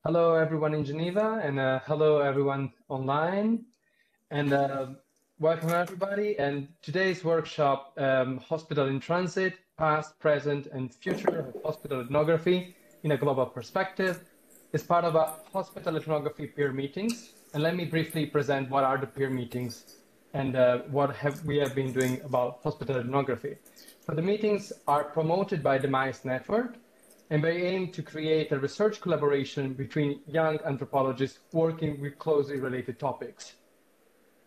Hello, everyone in Geneva, and hello, everyone online. And welcome, everybody. And today's workshop, Hospital in Transit, Past, Present, and Future of Hospital Ethnography in a Global Perspective, is part of a Hospital Ethnography peer meetings. And let me briefly present what are the peer meetings and what we have been doing about hospital ethnography. So the meetings are promoted by the MICE network, and they aim to create a research collaboration between young anthropologists working with closely related topics.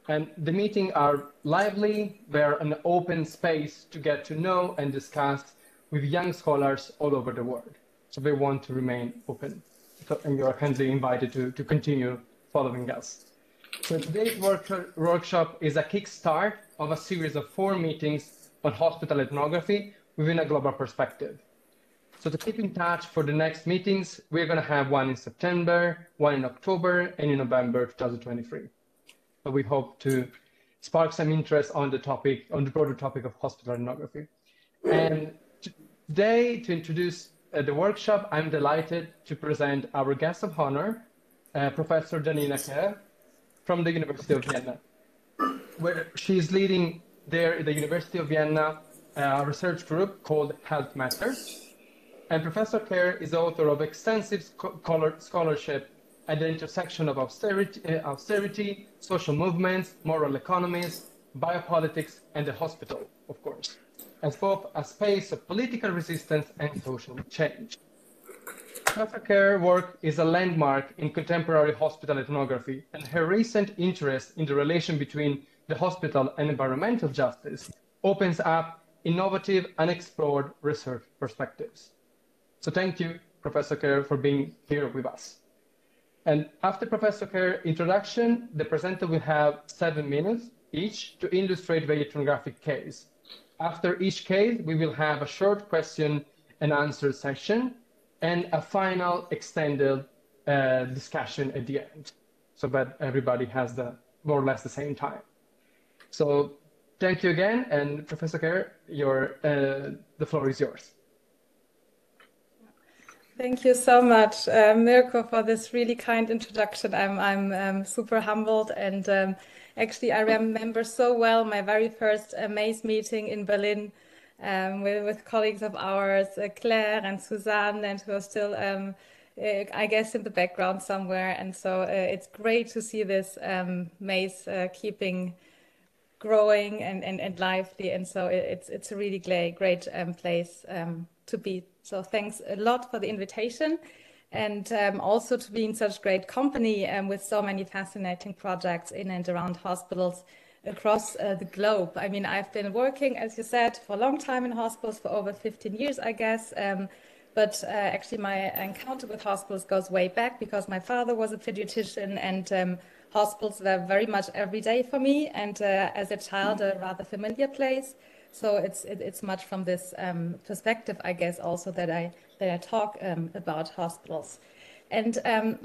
And the meetings are lively, they're an open space to get to know and discuss with young scholars all over the world. So they want to remain open. And you are kindly invited to continue following us. So today's workshop is a kickstart of a series of 4 meetings on hospital ethnography within a global perspective. So to keep in touch for the next meetings, we're going to have one in September, one in October, and in November 2023. So we hope to spark some interest on the topic, on the broader topic of hospital ethnography. And today, to introduce the workshop, I'm delighted to present our guest of honor, Professor Janina Kerr from the University of Vienna, where she's leading there at the University of Vienna a research group called Health Matters. And Professor Kerr is author of extensive scholarship at the intersection of austerity, social movements, moral economies, biopolitics, and the hospital, of course, as both a space of political resistance and social change. Professor Kerr's work is a landmark in contemporary hospital ethnography, and her recent interest in the relation between the hospital and environmental justice opens up innovative, unexplored research perspectives. So thank you, Professor Kerr, for being here with us. And after Professor Kerr's introduction, the presenter will have 7 minutes each to illustrate the ethnographic case. After each case, we will have a short question and answer session and a final extended discussion at the end, so that everybody has more or less the same time. So thank you again, and Professor Kerr, the floor is yours. Thank you so much, Mirko, for this really kind introduction. I'm super humbled, and actually I remember so well my very first MACE meeting in Berlin with colleagues of ours, Claire and Suzanne, and who are still, I guess, in the background somewhere. And so it's great to see this MACE keeping growing and lively, and so it's a really great place to be. So thanks a lot for the invitation, and also to be in such great company with so many fascinating projects in and around hospitals across the globe. I mean, I've been working, as you said, for a long time in hospitals, for over 15 years, I guess. But actually, my encounter with hospitals goes way back, because my father was a pediatrician, and hospitals were very much every day for me, and as a child, a rather familiar place. So it's much from this perspective, I guess, also that I talk about hospitals. And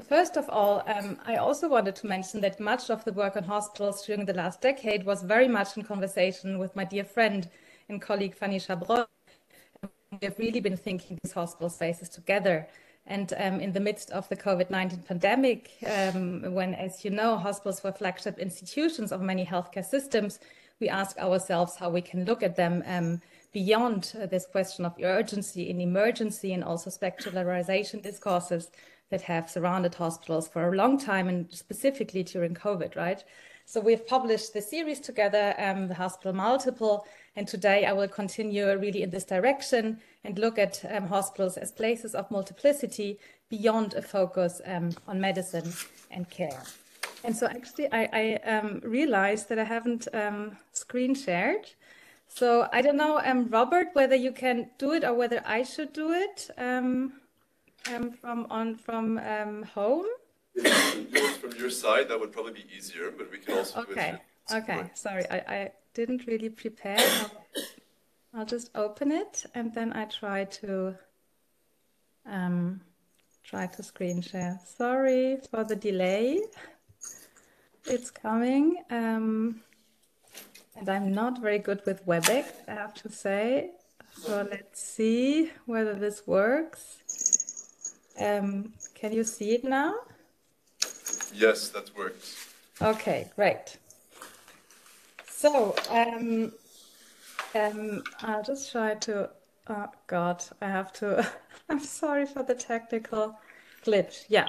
first of all, I also wanted to mention that much of the work on hospitals during the last decade was very much in conversation with my dear friend and colleague Fanny Chabrol. We have really been thinking these hospital spaces together. And in the midst of the COVID-19 pandemic, when, as you know, hospitals were flagship institutions of many healthcare systems, we ask ourselves how we can look at them beyond this question of urgency and emergency, and also specularization discourses that have surrounded hospitals for a long time, and specifically during COVID, right? So we've published the series together, The Hospital Multiple, and today I will continue really in this direction and look at hospitals as places of multiplicity beyond a focus on medicine and care. And so actually I realized that I haven't screen shared. So I don't know, Robert, whether you can do it or whether I should do it from home. If you can do it from your side, that would probably be easier, but we can also do it. Okay, sorry, I didn't really prepare. I'll just open it, and then I try to screen share. Sorry for the delay. It's coming, and I'm not very good with WebEx, I have to say. So let's see whether this works. Can Can you see it now? Yes, that works. Okay, great. So I'll just try to, oh God, I have to, I'm sorry for the technical glitch. Yeah,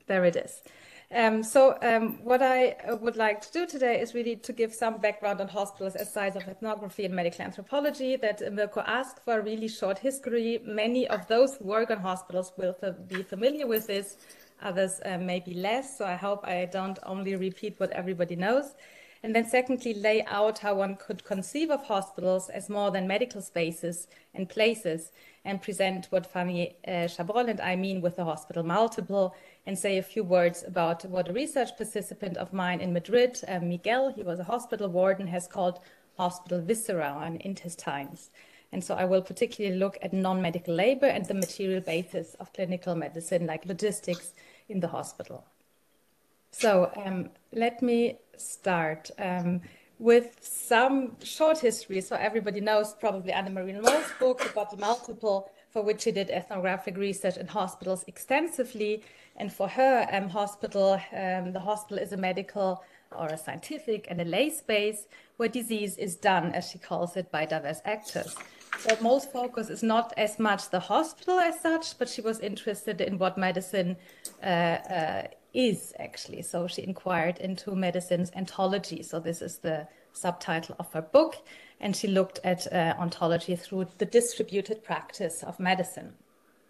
there it is. What I would like to do today is really to give some background on hospitals as sites of ethnography and medical anthropology that Mirko asked for a really short history. Many of those who work on hospitals will be familiar with this, others maybe less. So I hope I don't only repeat what everybody knows. And then secondly, lay out how one could conceive of hospitals as more than medical spaces and places, and present what Fanny Chabrol and I mean with the hospital multiple, and say a few words about what a research participant of mine in Madrid, Miguel, he was a hospital warden, has called hospital viscera and intestines. And so I will particularly look at non-medical labor and the material basis of clinical medicine, like logistics in the hospital. So let me start with some short history. So everybody knows probably Anne-Marie Moll's book about the multiple, for which she did ethnographic research in hospitals extensively. And for her, the hospital is a medical or a scientific and a lay space where disease is done, as she calls it, by diverse actors. So Moll's focus is not as much the hospital as such, but she was interested in what medicine is actually. So she inquired into medicine's ontology. So this is the subtitle of her book. And she looked at ontology through the distributed practice of medicine.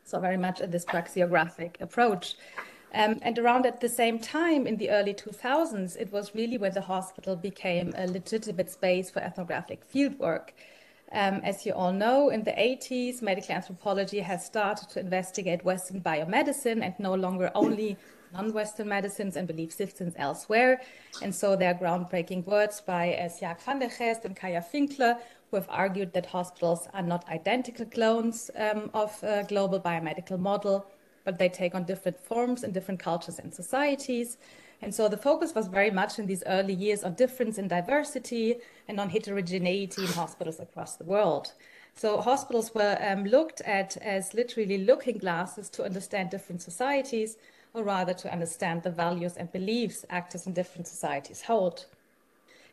So very much in this praxeographic approach. And around at the same time, in the early 2000s, it was really when the hospital became a legitimate space for ethnographic fieldwork. As you all know, in the 80s, medical anthropology has started to investigate Western biomedicine and no longer only non-Western medicines and belief systems elsewhere. And so there are groundbreaking words by Sjaak van der Geest and Kaya Finkler, who have argued that hospitals are not identical clones of a global biomedical model, but they take on different forms in different cultures and societies. And so the focus was very much in these early years on difference in diversity and on heterogeneity in hospitals across the world. So hospitals were looked at as literally looking glasses to understand different societies, or rather to understand the values and beliefs actors in different societies hold.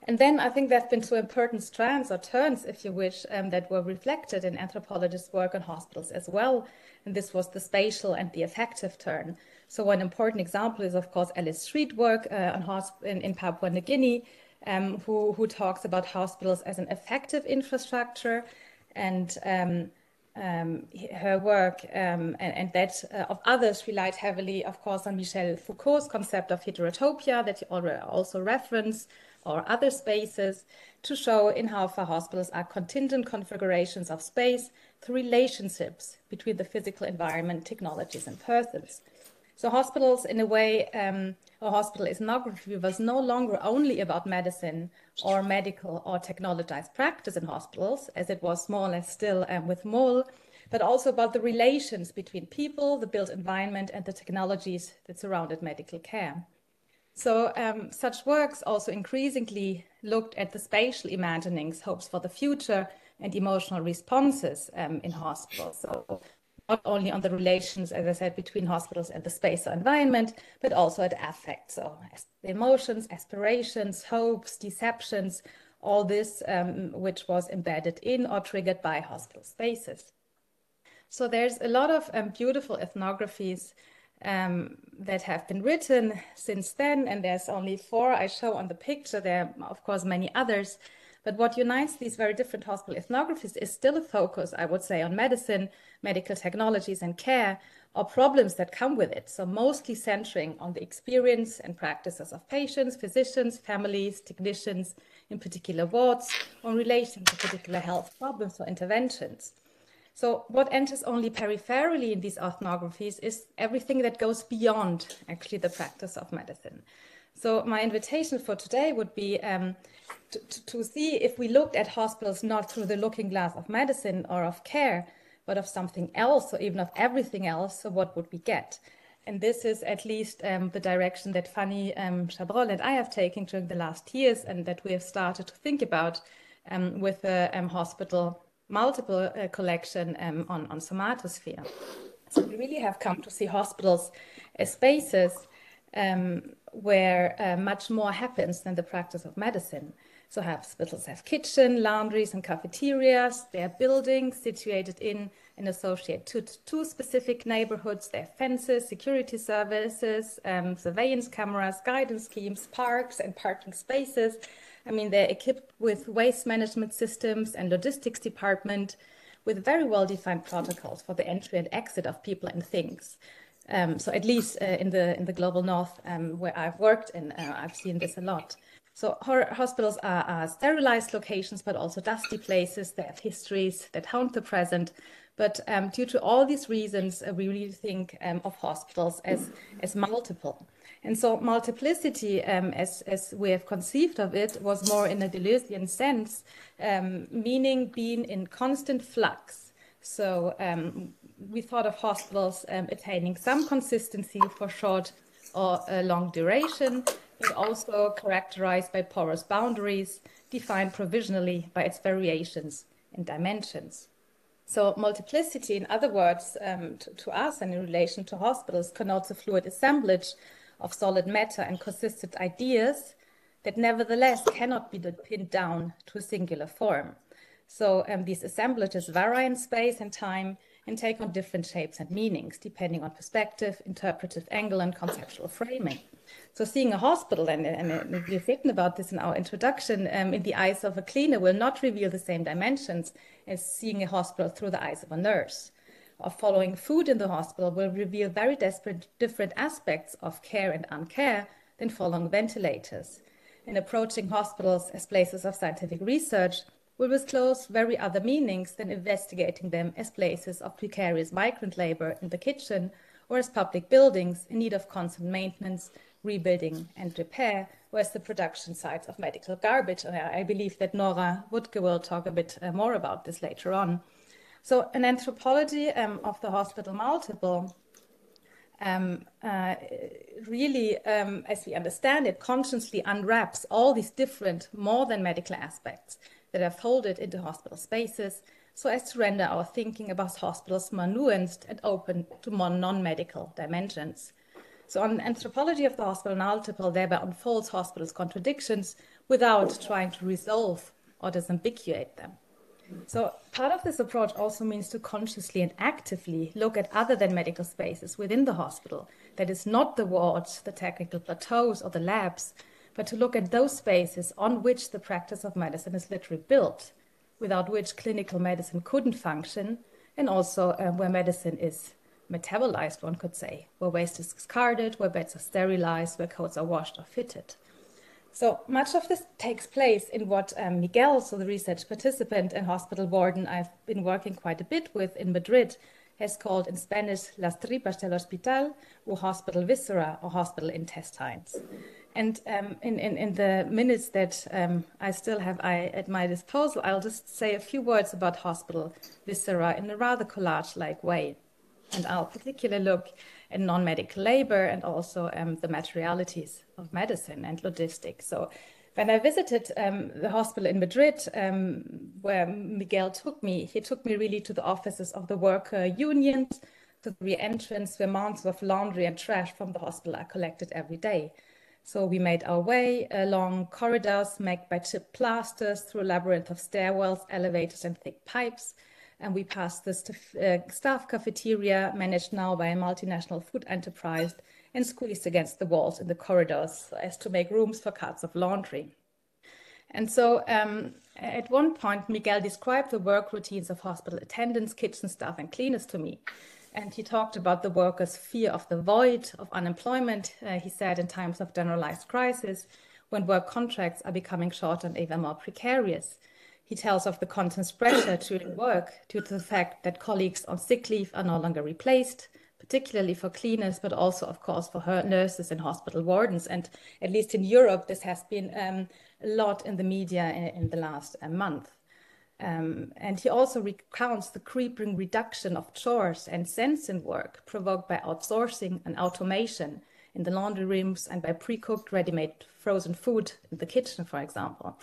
And then I think there have been two important strands or turns, if you wish, that were reflected in anthropologists' work on hospitals as well. And this was the spatial and the affective turn. So one important example is, of course, Alice Street work in Papua New Guinea, who talks about hospitals as an affective infrastructure. And her work and that of others relied heavily, of course, on Michel Foucault's concept of heterotopia that you already also referenced, or other spaces, to show in how far hospitals are contingent configurations of space through relationships between the physical environment, technologies, and persons. So hospitals, in a way, or hospital ethnography was no longer only about medicine or medical or technologized practice in hospitals, as it was more or less still with Moll, but also about the relations between people, the built environment, and the technologies that surrounded medical care. So such works also increasingly looked at the spatial imaginings, hopes for the future, and emotional responses in hospitals. So not only on the relations, as I said, between hospitals and the space or environment, but also at affect. So emotions, aspirations, hopes, deceptions, all this which was embedded in or triggered by hospital spaces. So there's a lot of beautiful ethnographies that have been written since then, and there's only 4 I show on the picture. There are, of course, many others. But what unites these very different hospital ethnographies is still a focus, I would say, on medicine, medical technologies, and care, or problems that come with it. So mostly centering on the experience and practices of patients, physicians, families, technicians, in particular wards, on relation to particular health problems or interventions. So what enters only peripherally in these ethnographies is everything that goes beyond actually the practice of medicine. So my invitation for today would be to see if we looked at hospitals not through the looking glass of medicine or of care, but of something else or even of everything else, so what would we get? And this is at least the direction that Fanny Chabrol and I have taken during the last years, and that we have started to think about with the hospital multiple collection on somatosphere. So we really have come to see hospitals as spaces where much more happens than the practice of medicine. So hospitals have kitchen, laundries, and cafeterias. They are buildings situated in and associated to specific neighborhoods. They have fences, security services, surveillance cameras, guidance schemes, parks, and parking spaces. I mean, they're equipped with waste management systems and logistics department with very well-defined protocols for the entry and exit of people and things. So at least in the global north where I've worked in, I've seen this a lot. So hospitals are sterilized locations, but also dusty places. They have histories that haunt the present. But due to all these reasons, we really think of hospitals as multiple. And so multiplicity, as we have conceived of it, was more in a Deleuzian sense, meaning being in constant flux. So we thought of hospitals attaining some consistency for short or long duration, but also characterized by porous boundaries, defined provisionally by its variations in dimensions. So multiplicity, in other words, to us and in relation to hospitals, connotes a fluid assemblage of solid matter and consistent ideas that nevertheless cannot be pinned down to a singular form. So these assemblages vary in space and time and take on different shapes and meanings, depending on perspective, interpretive angle, and conceptual framing. So seeing a hospital, and we've written about this in our introduction, in the eyes of a cleaner will not reveal the same dimensions as seeing a hospital through the eyes of a nurse. Or following food in the hospital will reveal very different aspects of care and uncare than following ventilators. And approaching hospitals as places of scientific research will disclose very other meanings than investigating them as places of precarious migrant labor in the kitchen or as public buildings in need of constant maintenance, rebuilding and repair, or as the production sites of medical garbage. I believe that Nora Wuttke will talk a bit more about this later on. So an anthropology of the hospital multiple really, as we understand it, consciously unwraps all these different, more than medical aspects that are folded into hospital spaces, so as to render our thinking about hospitals more nuanced and open to more non-medical dimensions. So an anthropology of the hospital multiple thereby unfolds hospitals' contradictions without trying to resolve or disambiguate them. So part of this approach also means to consciously and actively look at other than medical spaces within the hospital, that is not the wards, the technical plateaus, or the labs, but to look at those spaces on which the practice of medicine is literally built, without which clinical medicine couldn't function, and also where medicine is metabolized, one could say, where waste is discarded, where beds are sterilized, where coats are washed or fitted. So much of this takes place in what Miguel, so the research participant and hospital warden I've been working quite a bit with in Madrid, has called in Spanish las tripas del hospital, or hospital viscera, or hospital intestines. And in the minutes that I still have at my disposal, I'll just say a few words about hospital viscera in a rather collage-like way. And I'll particularly look at non-medical labor and also the materialities of medicine and logistics. So when I visited the hospital in Madrid, where Miguel took me, he took me really to the offices of the worker unions, to the entrance where mounds of laundry and trash from the hospital are collected every day. So we made our way along corridors made by chipped plasters, through a labyrinth of stairwells, elevators, and thick pipes. And we passed this staff cafeteria, managed now by a multinational food enterprise, and squeezed against the walls in the corridors so as to make rooms for carts of laundry. And so at one point, Miguel described the work routines of hospital attendants, kitchen staff, and cleaners to me. And he talked about the workers' fear of the void, of unemployment, he said, in times of generalized crisis, when work contracts are becoming shorter and even more precarious. He tells of the constant pressure during work due to the fact that colleagues on sick leave are no longer replaced, particularly for cleaners, but also, of course, for nurses and hospital wardens. And at least in Europe, this has been a lot in the media in the last month. And he also recounts the creeping reduction of chores and sense in work provoked by outsourcing and automation in the laundry rooms and by pre-cooked, ready-made frozen food in the kitchen, for example.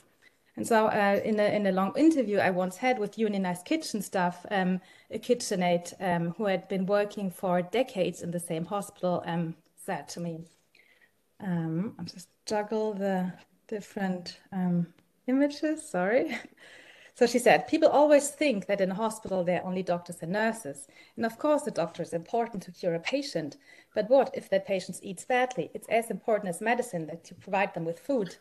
And so in a long interview I once had with unionized kitchen staff, a KitchenAid who had been working for decades in the same hospital said to me, I'll just juggle the different images, sorry. So she said, people always think that in a hospital there are only doctors and nurses. And of course the doctor is important to cure a patient. But what if that patient eats badly? It's as important as medicine that you provide them with food.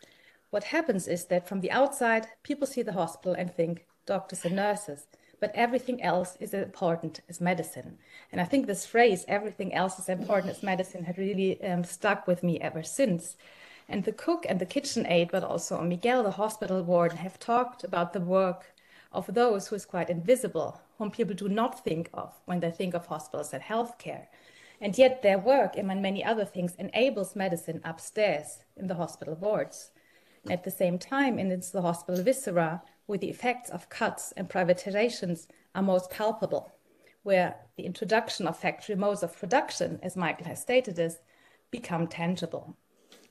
What happens is that from the outside, people see the hospital and think doctors and nurses, but everything else is important as medicine. And I think this phrase, everything else is important as medicine, had really stuck with me ever since. And the cook and the KitchenAid, but also Miguel, the hospital warden, have talked about the work of those who is quite invisible, whom people do not think of when they think of hospitals and healthcare. And yet their work, among many other things, enables medicine upstairs in the hospital wards. And at the same time, it's the hospital viscera where the effects of cuts and privatizations are most palpable, where the introduction of factory modes of production, as Michael has stated this, become tangible.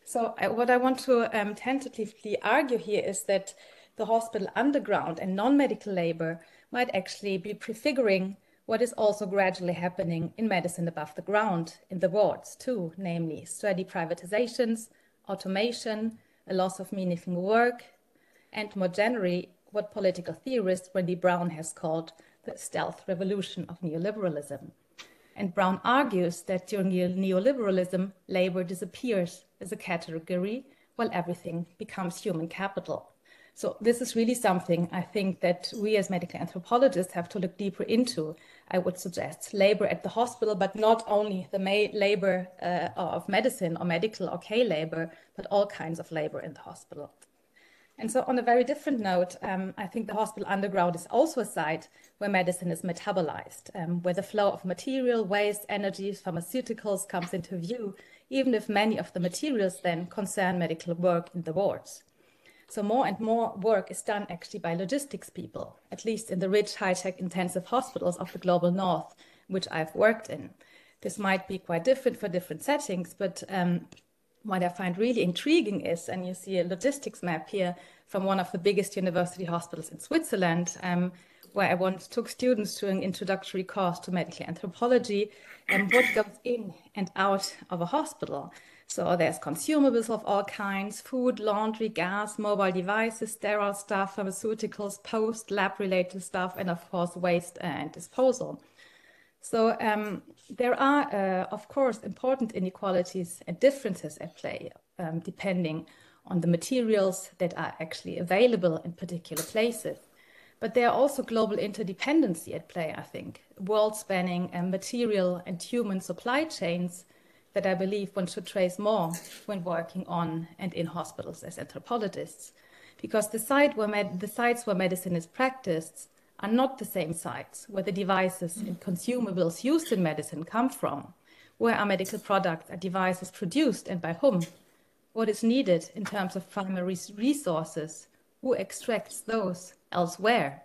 So what I want to tentatively argue here is that the hospital underground and non-medical labor might actually be prefiguring what is also gradually happening in medicine above the ground, in the wards too, namely steady privatizations, automation, a loss of meaningful work, and more generally, what political theorist Wendy Brown has called the stealth revolution of neoliberalism. And Brown argues that during neoliberalism, labor disappears as a category while everything becomes human capital. So this is really something I think that we as medical anthropologists have to look deeper into. I would suggest labor at the hospital, but not only the labor of medicine or medical or K labor, but all kinds of labor in the hospital. And so on a very different note, I think the hospital underground is also a site where medicine is metabolized, where the flow of material, waste, energies, pharmaceuticals comes into view, even if many of the materials then concern medical work in the wards. So more and more work is done actually by logistics people, at least in the rich, high-tech intensive hospitals of the global north, which I've worked in. This might be quite different for different settings, but what I find really intriguing is, and you see a logistics map here from one of the biggest university hospitals in Switzerland, where I once took students to an introductory course to medical anthropology, and what goes in and out of a hospital. So there's consumables of all kinds, food, laundry, gas, mobile devices, sterile stuff, pharmaceuticals, post-lab-related stuff, and of course, waste and disposal. So there are, of course, important inequalities and differences at play, depending on the materials that are actually available in particular places. But there are also global interdependency at play, I think, world-spanning material and human supply chains that I believe one should trace more when working on and in hospitals as anthropologists. Because the sites where medicine is practiced are not the same sites where the devices and consumables used in medicine come from. Where are medical products and devices produced and by whom? What is needed in terms of primary resources? Who extracts those elsewhere?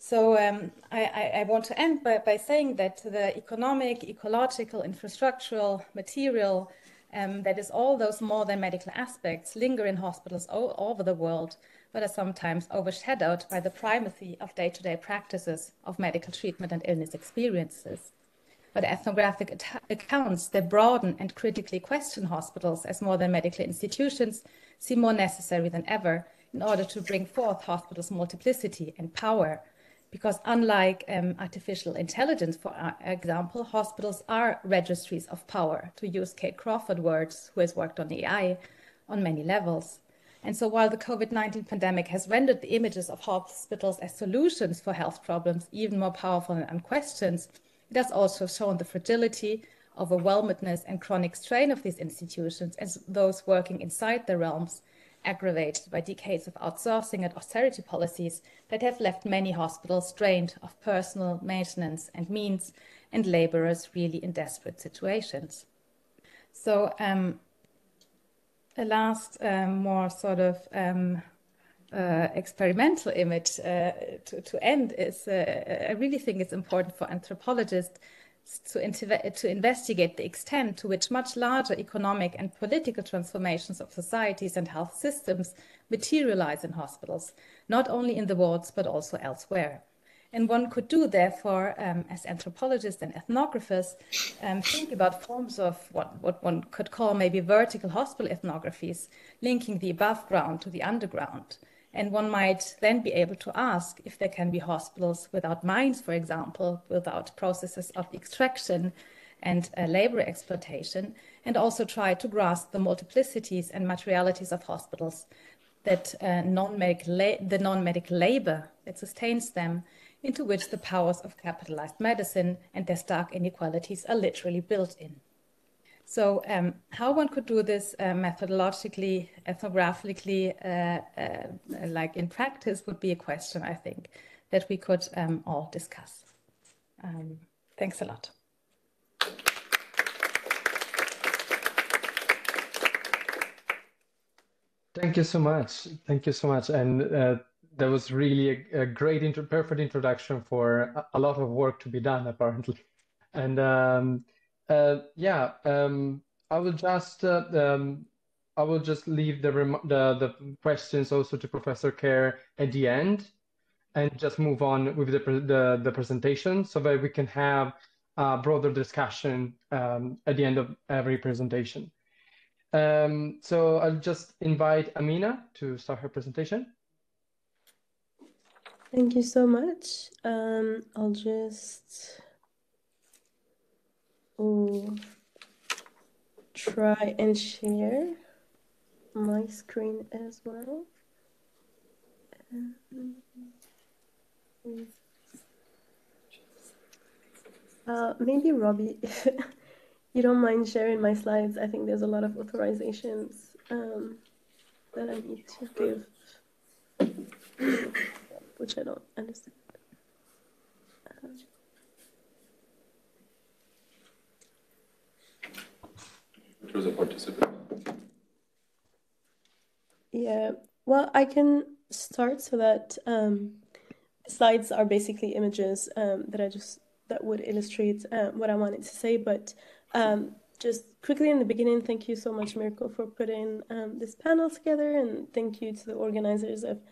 So I want to end by saying that the economic, ecological, infrastructural, material, that is all those more than medical aspects linger in hospitals all over the world, but are sometimes overshadowed by the primacy of day-to-day practices of medical treatment and illness experiences. But ethnographic accounts that broaden and critically question hospitals as more than medical institutions seem more necessary than ever in order to bring forth hospitals' multiplicity and power. Because unlike artificial intelligence, for example, hospitals are registries of power, to use Kate Crawford words, who has worked on AI on many levels. And so while the COVID-19 pandemic has rendered the images of hospitals as solutions for health problems even more powerful and unquestioned, it has also shown the fragility, overwhelmedness, and chronic strain of these institutions as those working inside their realms, aggravated by decades of outsourcing and austerity policies that have left many hospitals drained of personal maintenance and means, and laborers really in desperate situations. So a last more sort of experimental image to end is, I really think it's important for anthropologists to investigate the extent to which much larger economic and political transformations of societies and health systems materialize in hospitals, not only in the wards, but also elsewhere. And one could do, therefore, as anthropologists and ethnographers, think about forms of what one could call maybe vertical hospital ethnographies, linking the above ground to the underground. And one might then be able to ask if there can be hospitals without mines, for example, without processes of extraction and labor exploitation, and also try to grasp the multiplicities and materialities of hospitals, that the non-medical labor that sustains them, into which the powers of capitalized medicine and their stark inequalities are literally built in. So how one could do this methodologically, ethnographically, like in practice, would be a question, I think, that we could all discuss. Thanks a lot. Thank you so much. Thank you so much. And that was really a great, perfect introduction for a lot of work to be done, apparently. And yeah, I will just leave the questions also to Professor Kerr at the end, and just move on with the presentation, so that we can have a broader discussion at the end of every presentation. So I'll just invite Amina to start her presentation. Thank you so much. I'll just try and share my screen as well. Maybe Robbie, if you don't mind sharing my slides. I think there's a lot of authorizations that I need to give, which I don't understand. Choose a participant. Yeah, well, I can start so that slides are basically images that would illustrate what I wanted to say. But just quickly in the beginning, thank you so much, Mirko, for putting this panel together, and thank you to the organizers of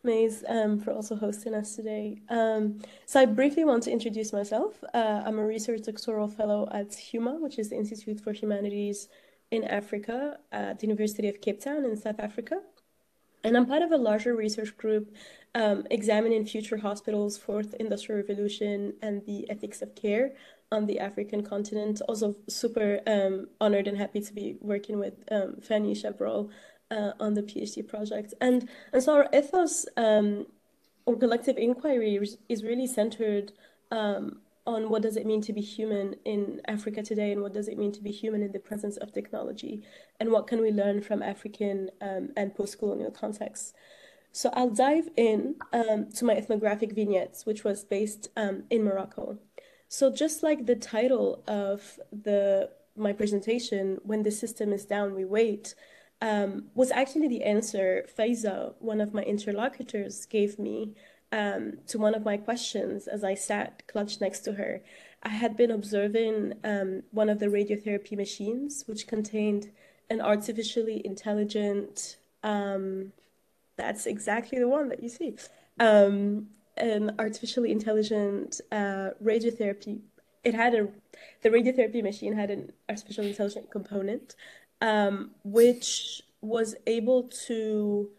Maze for also hosting us today. So I briefly want to introduce myself. I'm a research doctoral fellow at HUMA, which is the Institute for Humanities in Africa at the University of Cape Town in South Africa. And I'm part of a larger research group examining future hospitals, fourth industrial revolution, and the ethics of care on the African continent. Also super honored and happy to be working with Fanny Chevrolet on the PhD project. And so our ethos or collective inquiry is really centered on what does it mean to be human in Africa today, and what does it mean to be human in the presence of technology, and what can we learn from African and post-colonial contexts. So I'll dive in to my ethnographic vignettes, which was based in Morocco. So just like the title of my presentation, When the System is Down, We Wait, was actually the answer Faiza, one of my interlocutors, gave me to one of my questions as I sat clutched next to her. I had been observing one of the radiotherapy machines, which contained an artificially intelligent, that's exactly the one that you see, an artificially intelligent radiotherapy. The radiotherapy machine had an artificial intelligent component, which was able to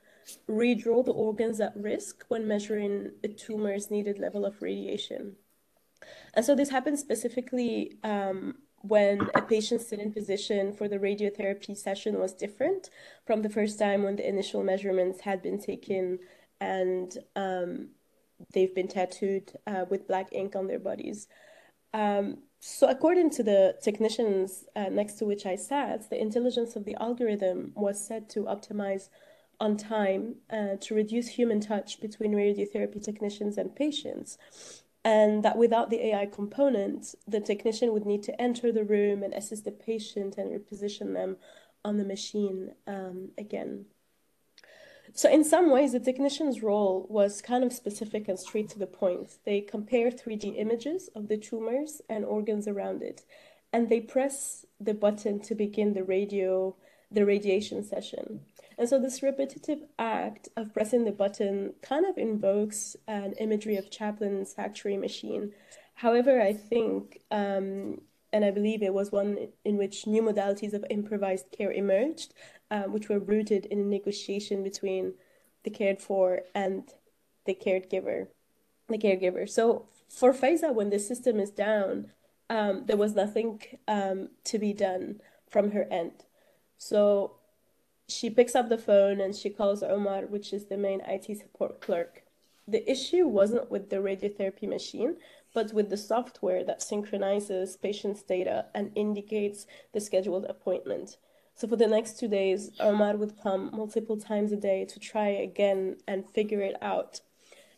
redraw the organs at risk when measuring a tumor's needed level of radiation. And so this happened specifically when a patient's sit-in position for the radiotherapy session was different from the first time when the initial measurements had been taken and they've been tattooed with black ink on their bodies. So according to the technicians next to which I sat, the intelligence of the algorithm was set to optimize on time to reduce human touch between radiotherapy technicians and patients. And that without the AI component, the technician would need to enter the room and assist the patient and reposition them on the machine again. So in some ways, the technician's role was kind of specific and straight to the point. They compare 3D images of the tumors and organs around it, and they press the button to begin the radiation session. And so this repetitive act of pressing the button kind of invokes an imagery of Chaplin's factory machine. However, I think, and I believe it was one in which new modalities of improvised care emerged, which were rooted in a negotiation between the cared for and the caregiver. So for Faiza, when the system is down, there was nothing to be done from her end. So she picks up the phone and she calls Omar, which is the main IT support clerk. The issue wasn't with the radiotherapy machine, but with the software that synchronizes patients' data and indicates the scheduled appointment. So for the next 2 days, Omar would come multiple times a day to try again and figure it out.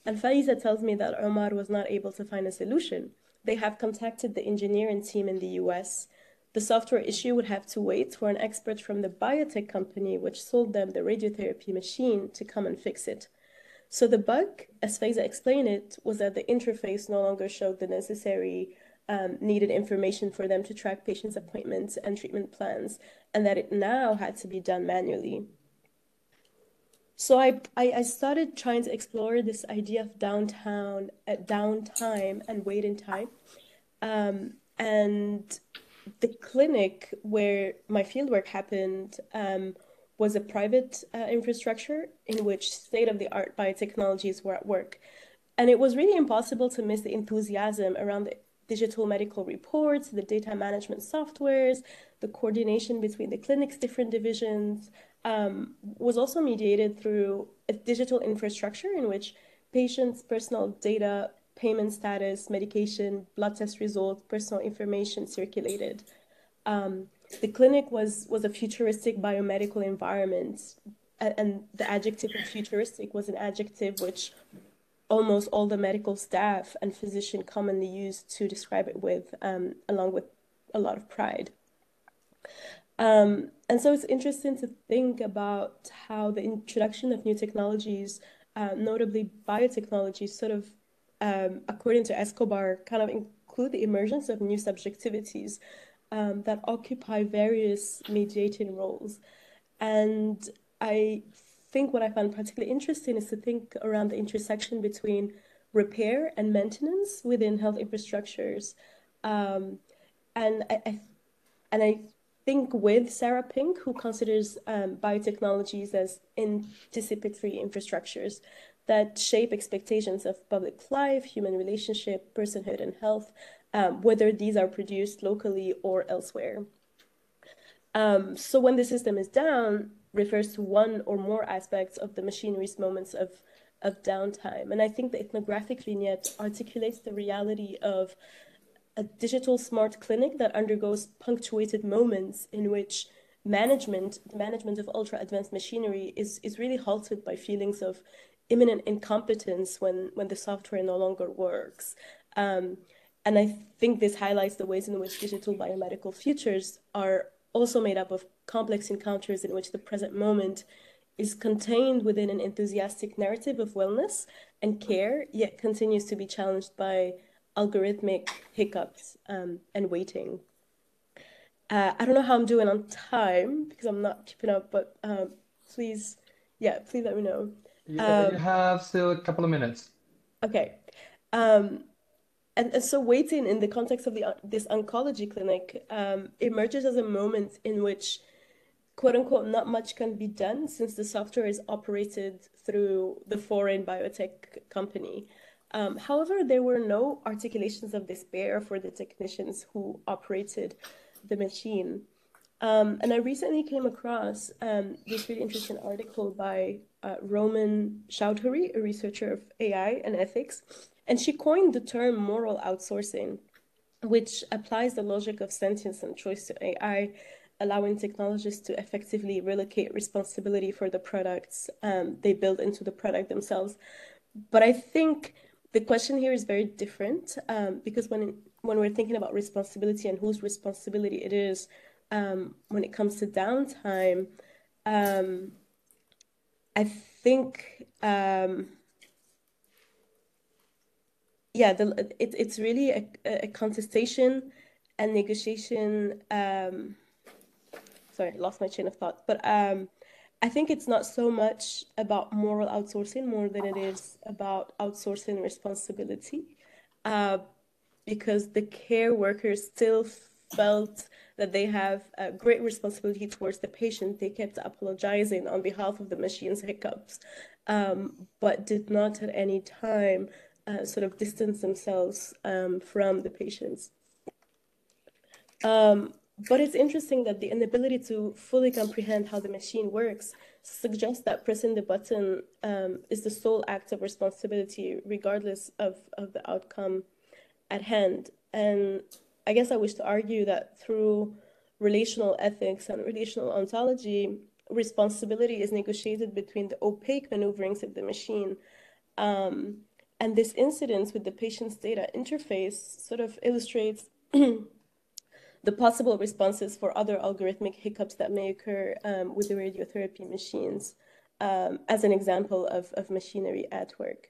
And Faiza tells me that Omar was not able to find a solution. They have contacted the engineering team in the US. The software issue would have to wait for an expert from the biotech company which sold them the radiotherapy machine to come and fix it. So the bug, as Faiza explained it, was that the interface no longer showed the necessary needed information for them to track patients' appointments and treatment plans, and that it now had to be done manually. So I started trying to explore this idea of downtime and waiting time. And the clinic where my fieldwork happened was a private infrastructure in which state-of-the-art biotechnologies were at work. And it was really impossible to miss the enthusiasm around the digital medical reports, the data management softwares, the coordination between the clinic's different divisions, was also mediated through a digital infrastructure in which patients' personal data, payment status, medication, blood test results, personal information circulated. The clinic was a futuristic biomedical environment, and the adjective of futuristic was an adjective which almost all the medical staff and physician commonly use to describe it with, along with a lot of pride. And so it's interesting to think about how the introduction of new technologies, notably biotechnology, sort of, according to Escobar, kind of include the emergence of new subjectivities that occupy various mediating roles. And I think what I found particularly interesting is to think around the intersection between repair and maintenance within health infrastructures. And I think with Sarah Pink, who considers biotechnologies as anticipatory infrastructures that shape expectations of public life, human relationship, personhood, and health, whether these are produced locally or elsewhere. So when the system is down, refers to one or more aspects of the machinery's moments of downtime. And I think the ethnographic vignette articulates the reality of a digital smart clinic that undergoes punctuated moments in which the management of ultra advanced machinery is really halted by feelings of imminent incompetence when the software no longer works. And I think this highlights the ways in which digital biomedical futures are also made up of complex encounters in which the present moment is contained within an enthusiastic narrative of wellness and care, yet continues to be challenged by algorithmic hiccups and waiting. I don't know how I'm doing on time because I'm not keeping up, but please let me know. You have still a couple of minutes. Okay. And so waiting in the context of this oncology clinic emerges as a moment in which, quote unquote, not much can be done since the software is operated through the foreign biotech company. However, there were no articulations of despair for the technicians who operated the machine. And I recently came across this really interesting article by Roman Chaudhuri, a researcher of AI and ethics, and she coined the term moral outsourcing, which applies the logic of sentience and choice to AI, allowing technologists to effectively relocate responsibility for the products they build into the product themselves. But I think the question here is very different because when we're thinking about responsibility and whose responsibility it is when it comes to downtime, I think, yeah, it's really a contestation and negotiation. Sorry, I lost my chain of thought. But I think it's not so much about moral outsourcing more than it is about outsourcing responsibility, because the care workers still felt that they have a great responsibility towards the patient. They kept apologizing on behalf of the machine's hiccups, but did not at any time sort of distance themselves from the patients. But it's interesting that the inability to fully comprehend how the machine works suggests that pressing the button is the sole act of responsibility, regardless of the outcome at hand. And I guess I wish to argue that through relational ethics and relational ontology, responsibility is negotiated between the opaque maneuverings of the machine. And this incidence with the patient's data interface sort of illustrates the possible responses for other algorithmic hiccups that may occur with the radiotherapy machines, as an example of machinery at work.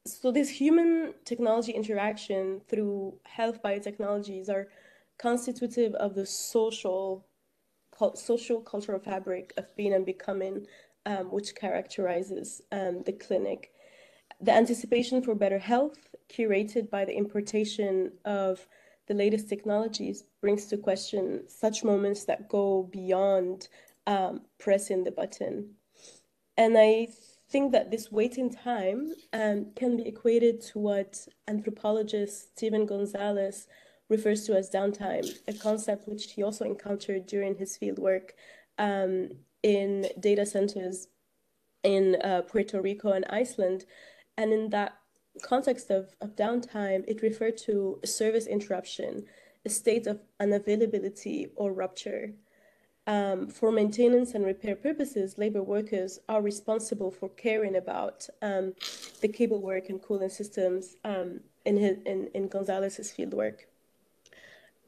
So this human technology interaction through health biotechnologies are constitutive of the social cultural fabric of being and becoming, which characterizes the clinic. The anticipation for better health, curated by the importation of the latest technologies, brings to question such moments that go beyond pressing the button. And I think that this waiting time can be equated to what anthropologist Steven Gonzalez refers to as downtime, a concept which he also encountered during his fieldwork in data centers in Puerto Rico and Iceland. And in that context of downtime, it referred to a service interruption, a state of unavailability or rupture. For maintenance and repair purposes, labor workers are responsible for caring about the cable work and cooling systems in Gonzalez's fieldwork.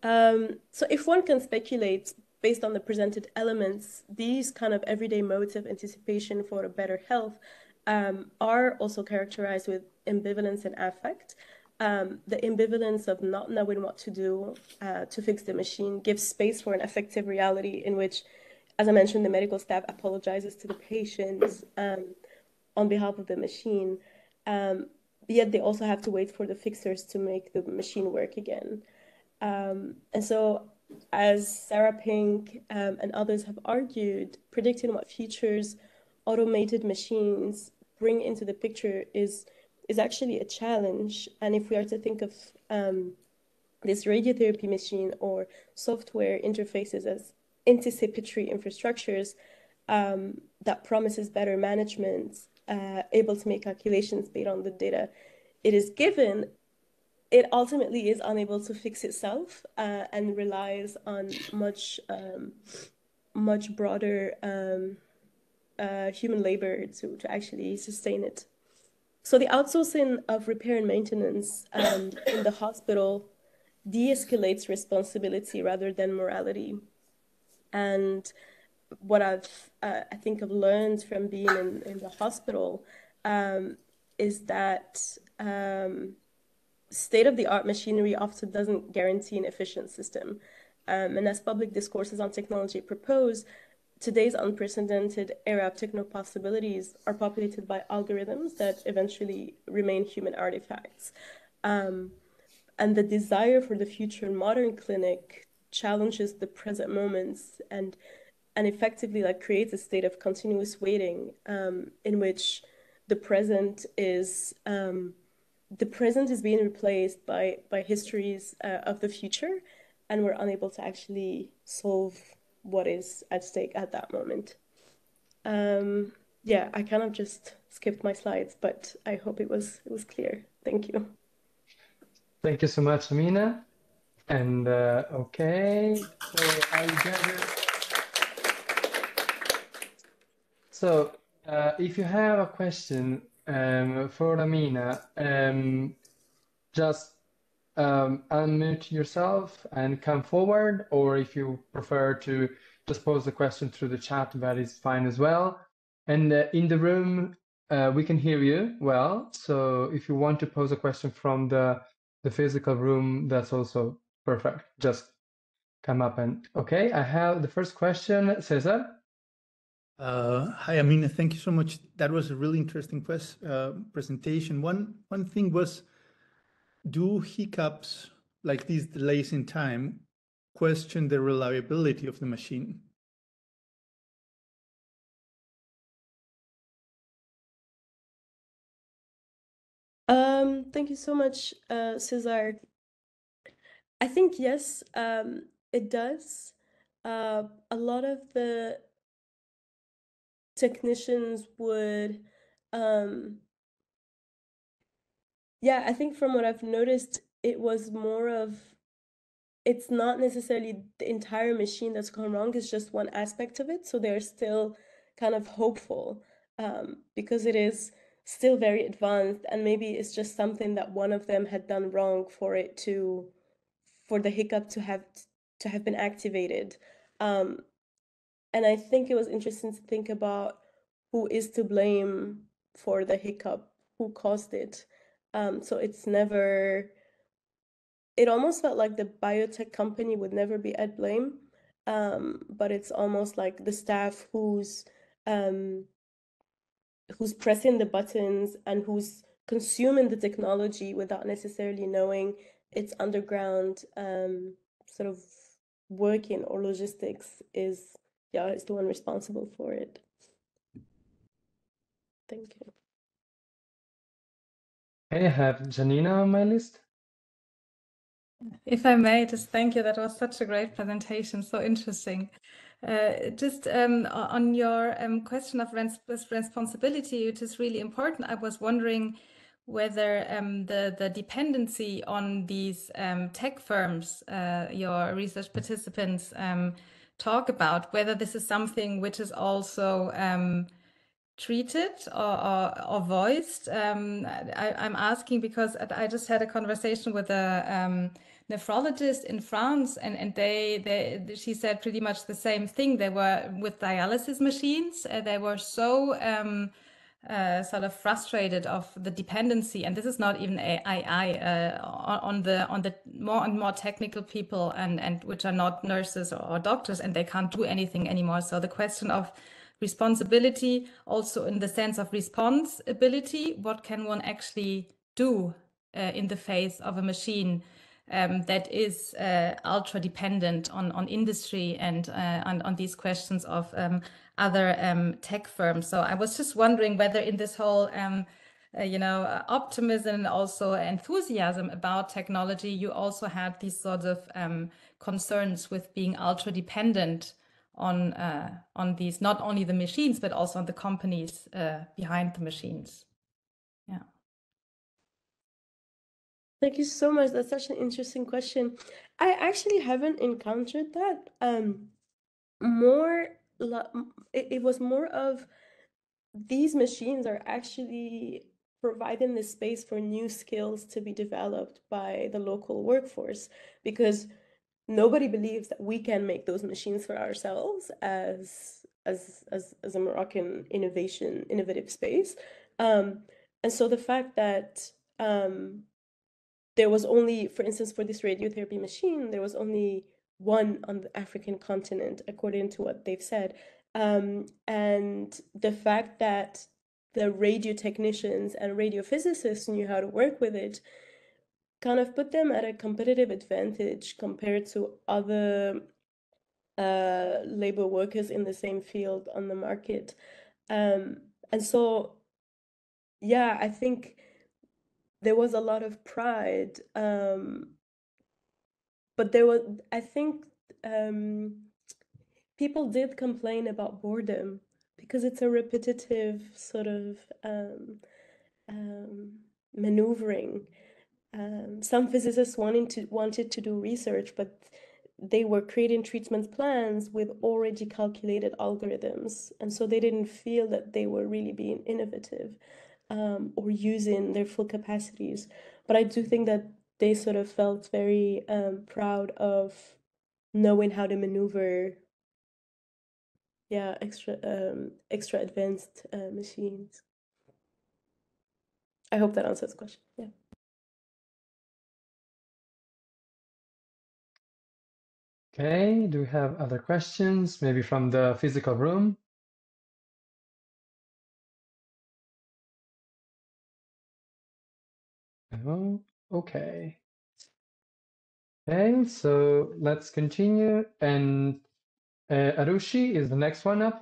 So if one can speculate based on the presented elements, these kind of everyday modes of anticipation for a better health are also characterized with ambivalence and affect. The ambivalence of not knowing what to do to fix the machine gives space for an affective reality in which, as I mentioned, the medical staff apologizes to the patients on behalf of the machine, yet they also have to wait for the fixers to make the machine work again. And so, as Sarah Pink and others have argued, predicting what futures automated machines bring into the picture is actually a challenge. And if we are to think of this radiotherapy machine or software interfaces as anticipatory infrastructures that promises better management, able to make calculations based on the data it is given, it ultimately is unable to fix itself and relies on much broader human labor to actually sustain it. So the outsourcing of repair and maintenance in the hospital de-escalates responsibility rather than morality. And what I think I've learned from being in the hospital is that state-of-the-art machinery often doesn't guarantee an efficient system. And as public discourses on technology propose, today's unprecedented era of techno possibilities are populated by algorithms that eventually remain human artifacts. And the desire for the future modern clinic challenges the present moments and effectively creates a state of continuous waiting in which the present is being replaced by histories of the future, and we're unable to actually solve what is at stake at that moment. Yeah, I kind of just skipped my slides, but I hope it was clear. Thank you. Thank you so much, Amina. And okay, so I gather. So if you have a question for Amina, just unmute yourself and come forward, or if you prefer to just pose the question through the chat. That is fine as well. And in the room, we can hear you well. So if you want to pose a question from the physical room, that's also perfect. Just come up and okay. I have the first question, Cesar. Hi, Amina. Thank you so much. That was a really interesting presentation. One thing was, do hiccups like these delays in time question the reliability of the machine? Thank you so much, Cesar. I think yes, it does. A lot of the technicians would, yeah, I think from what I've noticed, it was more of, it's not necessarily the entire machine that's gone wrong, it's just one aspect of it. So they're still kind of hopeful because it is still very advanced, and maybe it's just something that one of them had done wrong for it to, for the hiccup to have been activated. And I think it was interesting to think about who is to blame for the hiccup, who caused it. So it's never, it almost felt like the biotech company would never be at blame, but it's almost like the staff who's pressing the buttons and who's consuming the technology without necessarily knowing its underground sort of working or logistics is the one responsible for it. Thank you. Okay, I have Janina on my list. If I may, just thank you. That was such a great presentation, so interesting. Just on your question of responsibility, which is really important, I was wondering whether the dependency on these tech firms, your research participants talk about, whether this is something which is also treated or voiced. I'm asking because I just had a conversation with a nephrologist in France, and she said pretty much the same thing. They were with dialysis machines. They were so sort of frustrated of the dependency, and this is not even AI on the more and more technical people, and which are not nurses or doctors, and they can't do anything anymore. So the question of responsibility, also in the sense of responsibility, what can one actually do in the face of a machine that is ultra dependent on industry and on these questions of other tech firms. So I was just wondering whether in this whole optimism and also enthusiasm about technology, you also had these sorts of concerns with being ultra dependent on these, not only the machines, but also on the companies behind the machines. Yeah. Thank you so much. That's such an interesting question. I actually haven't encountered that. It was more of, these machines are actually providing the space for new skills to be developed by the local workforce, because nobody believes that we can make those machines for ourselves as a Moroccan innovative space. And so the fact that there was only, for instance, for this radiotherapy machine, there was only one on the African continent, according to what they've said. And the fact that the radio technicians and radiophysicists knew how to work with it kind of put them at a competitive advantage compared to other labor workers in the same field on the market. And so, yeah, I think there was a lot of pride, but there was, I think people did complain about boredom because it's a repetitive sort of maneuvering. Some physicists wanted to do research, but they were creating treatment plans with already calculated algorithms, and so they didn't feel that they were really being innovative or using their full capacities. But I do think that they sort of felt very proud of knowing how to maneuver yeah, extra advanced machines. I hope that answers the question. Yeah. Okay, do we have other questions? Maybe from the physical room? Oh, okay. Okay, so let's continue. And Arushi is the next one up.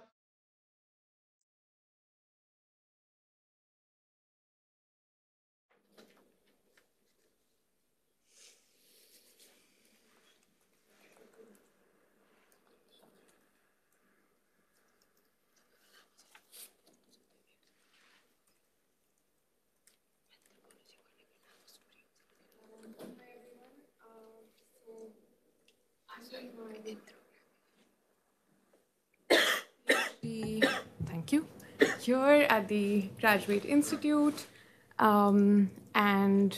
Thank you. Here at the Graduate Institute, and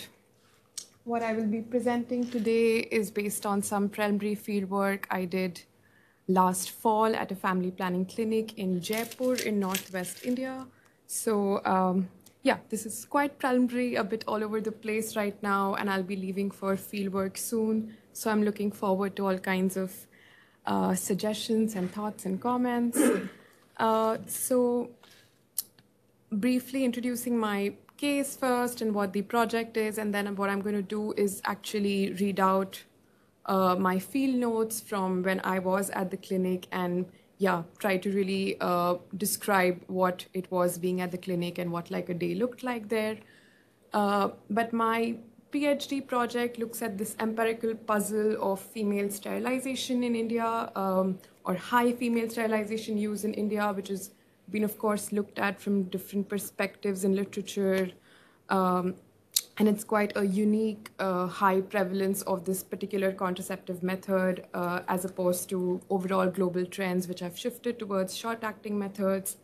what I will be presenting today is based on some preliminary fieldwork I did last fall at a family planning clinic in Jaipur in Northwest India. So yeah, this is quite preliminary, a bit all over the place right now, and I'll be leaving for fieldwork soon. So I'm looking forward to all kinds of suggestions and thoughts and comments. So briefly introducing my case first and what the project is, and then what I'm going to do is actually read out my field notes from when I was at the clinic and yeah, try to really describe what it was being at the clinic and what like a day looked like there. But my PhD project looks at this empirical puzzle of female sterilization in India, or high female sterilization use in India, which has been, of course, looked at from different perspectives in literature. And it's quite a unique high prevalence of this particular contraceptive method as opposed to overall global trends, which have shifted towards short-acting methods.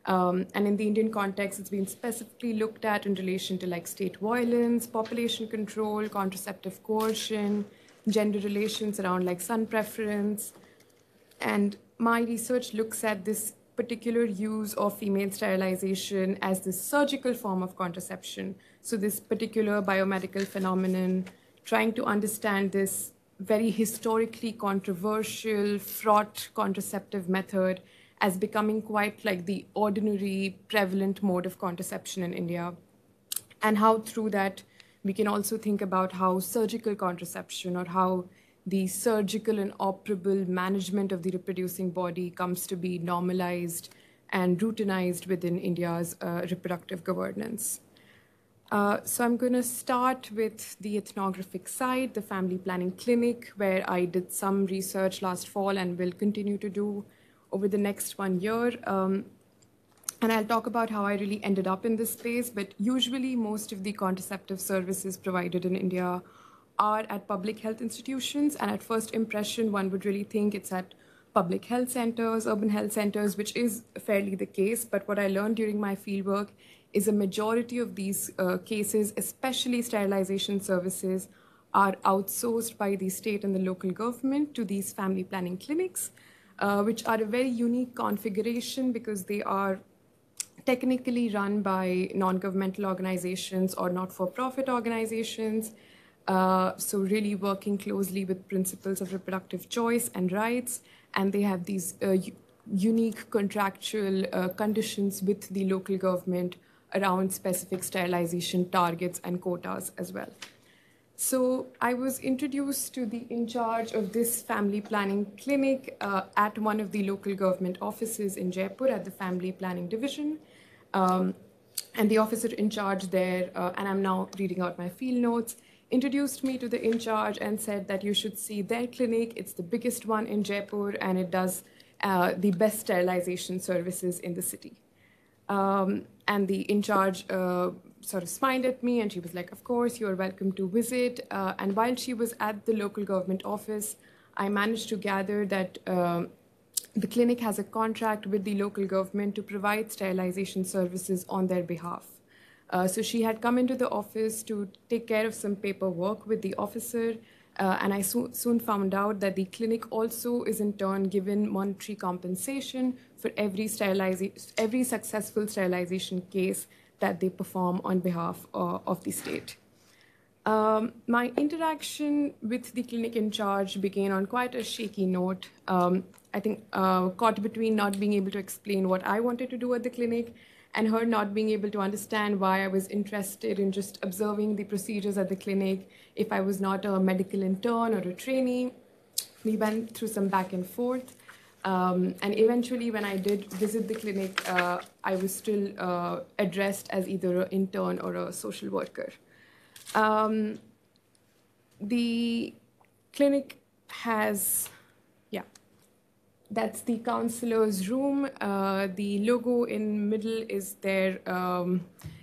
And in the Indian context, it's been specifically looked at in relation to like state violence, population control, contraceptive coercion, gender relations around like son preference. And my research looks at this particular use of female sterilization as this surgical form of contraception. So this particular biomedical phenomenon, trying to understand this very historically controversial, fraught contraceptive method as becoming quite like the ordinary prevalent mode of contraception in India. And how through that, we can also think about how surgical contraception or how the surgical and operable management of the reproducing body comes to be normalized and routinized within India's reproductive governance. So I'm going to start with the ethnographic side, the family planning clinic, where I did some research last fall and will continue to do over the next 1 year. And I'll talk about how I really ended up in this space, but usually most of the contraceptive services provided in India are at public health institutions. And at first impression, one would really think it's at public health centers, urban health centers, which is fairly the case. But what I learned during my fieldwork is a majority of these cases, especially sterilization services, are outsourced by the state and the local government to these family planning clinics, which are a very unique configuration because they are technically run by non-governmental organizations or not-for-profit organizations. So really working closely with principles of reproductive choice and rights. And they have these unique contractual conditions with the local government around specific sterilization targets and quotas as well. So I was introduced to the in charge of this family planning clinic at one of the local government offices in Jaipur at the family planning division. And the officer in charge there, and I'm now reading out my field notes, introduced me to the in charge and said that you should see their clinic. It's the biggest one in Jaipur and it does the best sterilization services in the city. And the in charge sort of smiled at me and she was like, of course, you're welcome to visit. And while she was at the local government office, I managed to gather that the clinic has a contract with the local government to provide sterilization services on their behalf. So she had come into the office to take care of some paperwork with the officer, And I soon found out that the clinic also is in turn given monetary compensation for every successful sterilization case that they perform on behalf of the state. My interaction with the clinic in charge began on quite a shaky note. I think caught between not being able to explain what I wanted to do at the clinic and her not being able to understand why I was interested in just observing the procedures at the clinic if I was not a medical intern or a trainee. We went through some back and forth. And eventually, when I did visit the clinic, I was still addressed as either an intern or a social worker. The clinic has, that's the counselor's room. The logo in middle is their,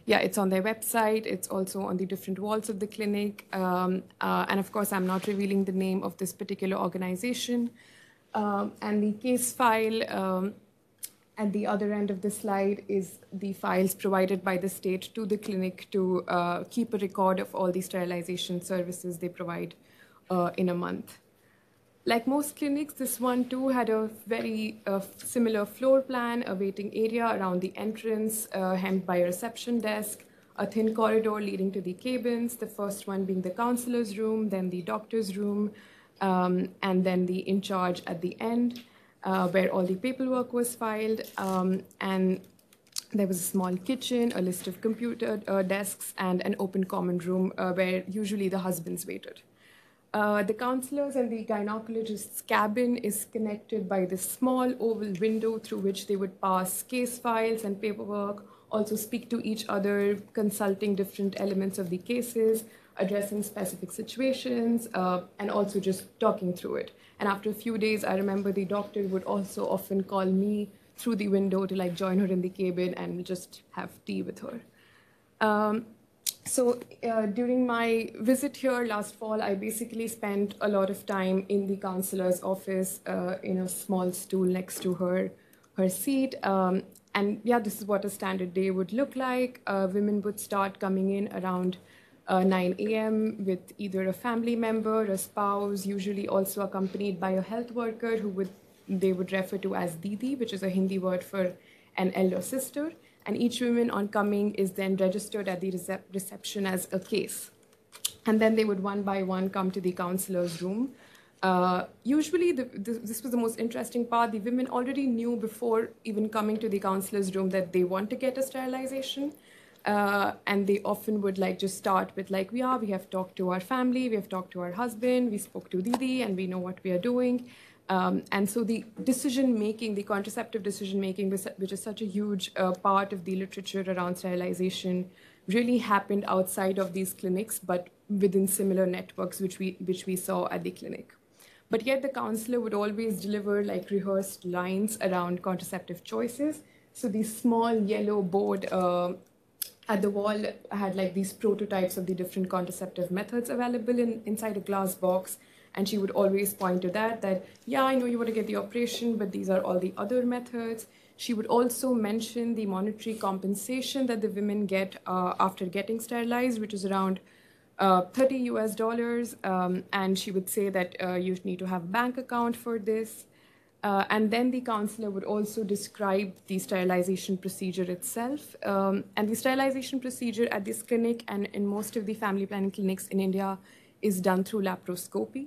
it's on their website. It's also on the different walls of the clinic. And of course, I'm not revealing the name of this particular organization. And the case file at the other end of the slide is the files provided by the state to the clinic to keep a record of all the sterilization services they provide in a month. Like most clinics, this one too had a very similar floor plan, a waiting area around the entrance, hemmed by a reception desk, a thin corridor leading to the cabins, the first one being the counselor's room, then the doctor's room, and then the in charge at the end, where all the paperwork was filed. And there was a small kitchen, a list of computer desks, and an open common room where usually the husbands waited. The counselors and the gynecologist's cabin is connected by this small oval window through which they would pass case files and paperwork, also speak to each other, consulting different elements of the cases, addressing specific situations, and also just talking through it. And after a few days, I remember the doctor would also often call me through the window to like join her in the cabin and just have tea with her. So during my visit here last fall, I basically spent a lot of time in the counselor's office in a small stool next to her seat. And yeah, this is what a standard day would look like. Women would start coming in around 9 a.m. with either a family member, a spouse, usually also accompanied by a health worker who they would refer to as Didi, which is a Hindi word for an elder sister. And each woman on coming is then registered at the reception as a case. And then they would one by one come to the counselor's room. Usually, this was the most interesting part. The women already knew before even coming to the counselor's room that they want to get a sterilization. And they often would like just start with like, we have talked to our family, we have talked to our husband, we spoke to Didi, and we know what we are doing. And so the decision-making, the contraceptive decision-making, which is such a huge part of the literature around sterilization, really happened outside of these clinics, but within similar networks, which we saw at the clinic. But yet the counselor would always deliver like rehearsed lines around contraceptive choices. So the small yellow board at the wall had like these prototypes of the different contraceptive methods available inside a glass box. And she would always point to that, yeah, I know you want to get the operation, but these are all the other methods. She would also mention the monetary compensation that the women get after getting sterilized, which is around $30 US. And she would say that you need to have a bank account for this. And then the counselor would also describe the sterilization procedure itself. And the sterilization procedure at this clinic and in most of the family planning clinics in India is done through laparoscopy.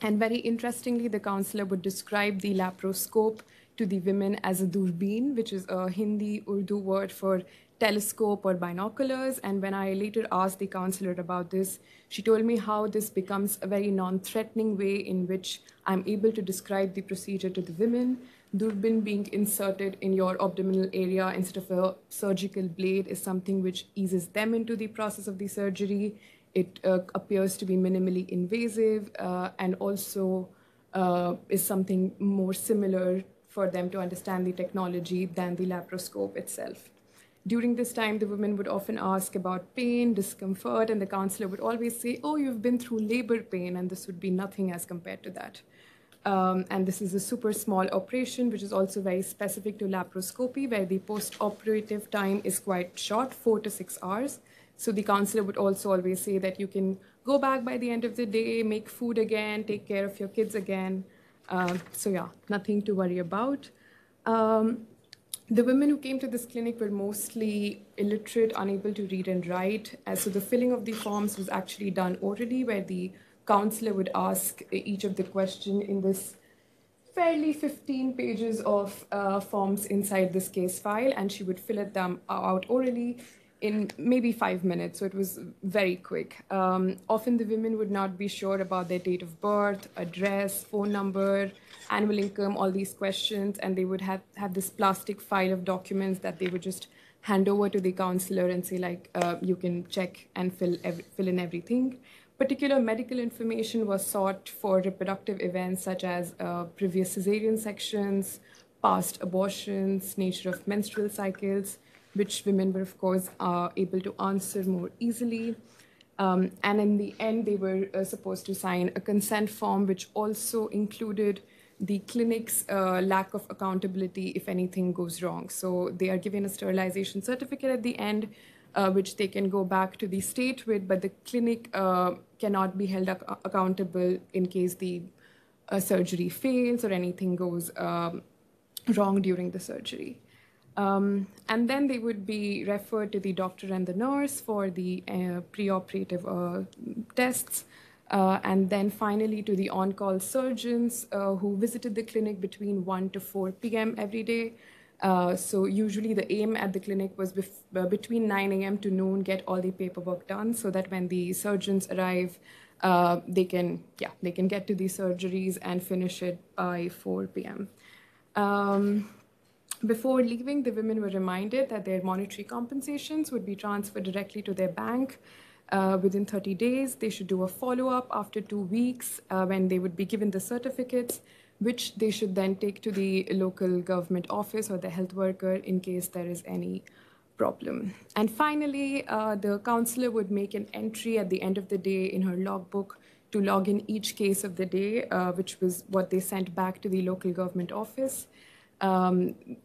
And very interestingly, the counselor would describe the laparoscope to the women as a durbeen, which is a Hindi Urdu word for telescope or binoculars. And when I later asked the counselor about this, she told me how this becomes a very non-threatening way in which I'm able to describe the procedure to the women. Durbin being inserted in your abdominal area instead of a surgical blade is something which eases them into the process of the surgery. It appears to be minimally invasive and also is something more similar for them to understand the technology than the laparoscope itself. During this time, the women would often ask about pain, discomfort, and the counselor would always say, oh, you've been through labor pain, and this would be nothing as compared to that. And this is a super small operation, which is also very specific to laparoscopy, where the post-operative time is quite short, 4 to 6 hours. So the counselor would also always say that you can go back by the end of the day, make food again, take care of your kids again. So yeah, nothing to worry about. The women who came to this clinic were mostly illiterate, unable to read and write. So the filling of the forms was actually done orally, where the counselor would ask each of the question in this fairly 15 pages of forms inside this case file, and she would fill them out orally in maybe 5 minutes. So it was very quick. Often the women would not be sure about their date of birth, address, phone number, annual income, all these questions, and they would have this plastic file of documents that they would just hand over to the counselor and say, like, you can check and fill in everything. Particular medical information was sought for reproductive events such as previous cesarean sections, past abortions, nature of menstrual cycles, which women were, of course, able to answer more easily. And in the end, they were supposed to sign a consent form, which also included the clinic's lack of accountability if anything goes wrong. So they are given a sterilization certificate at the end, which they can go back to the state with, but the clinic cannot be held accountable in case the surgery fails or anything goes wrong during the surgery. And then they would be referred to the doctor and the nurse for the preoperative tests, and then finally to the on-call surgeons who visited the clinic between 1 to 4 p.m. every day. So usually the aim at the clinic was between 9 a.m. to noon, get all the paperwork done so that when the surgeons arrive, they can get to the surgeries and finish it by 4 p.m. Before leaving, the women were reminded that their monetary compensations would be transferred directly to their bank within 30 days. They should do a follow-up after 2 weeks when they would be given the certificates, which they should then take to the local government office or the health worker in case there is any problem. And finally, the counselor would make an entry at the end of the day in her logbook to log in each case of the day, which was what they sent back to the local government office.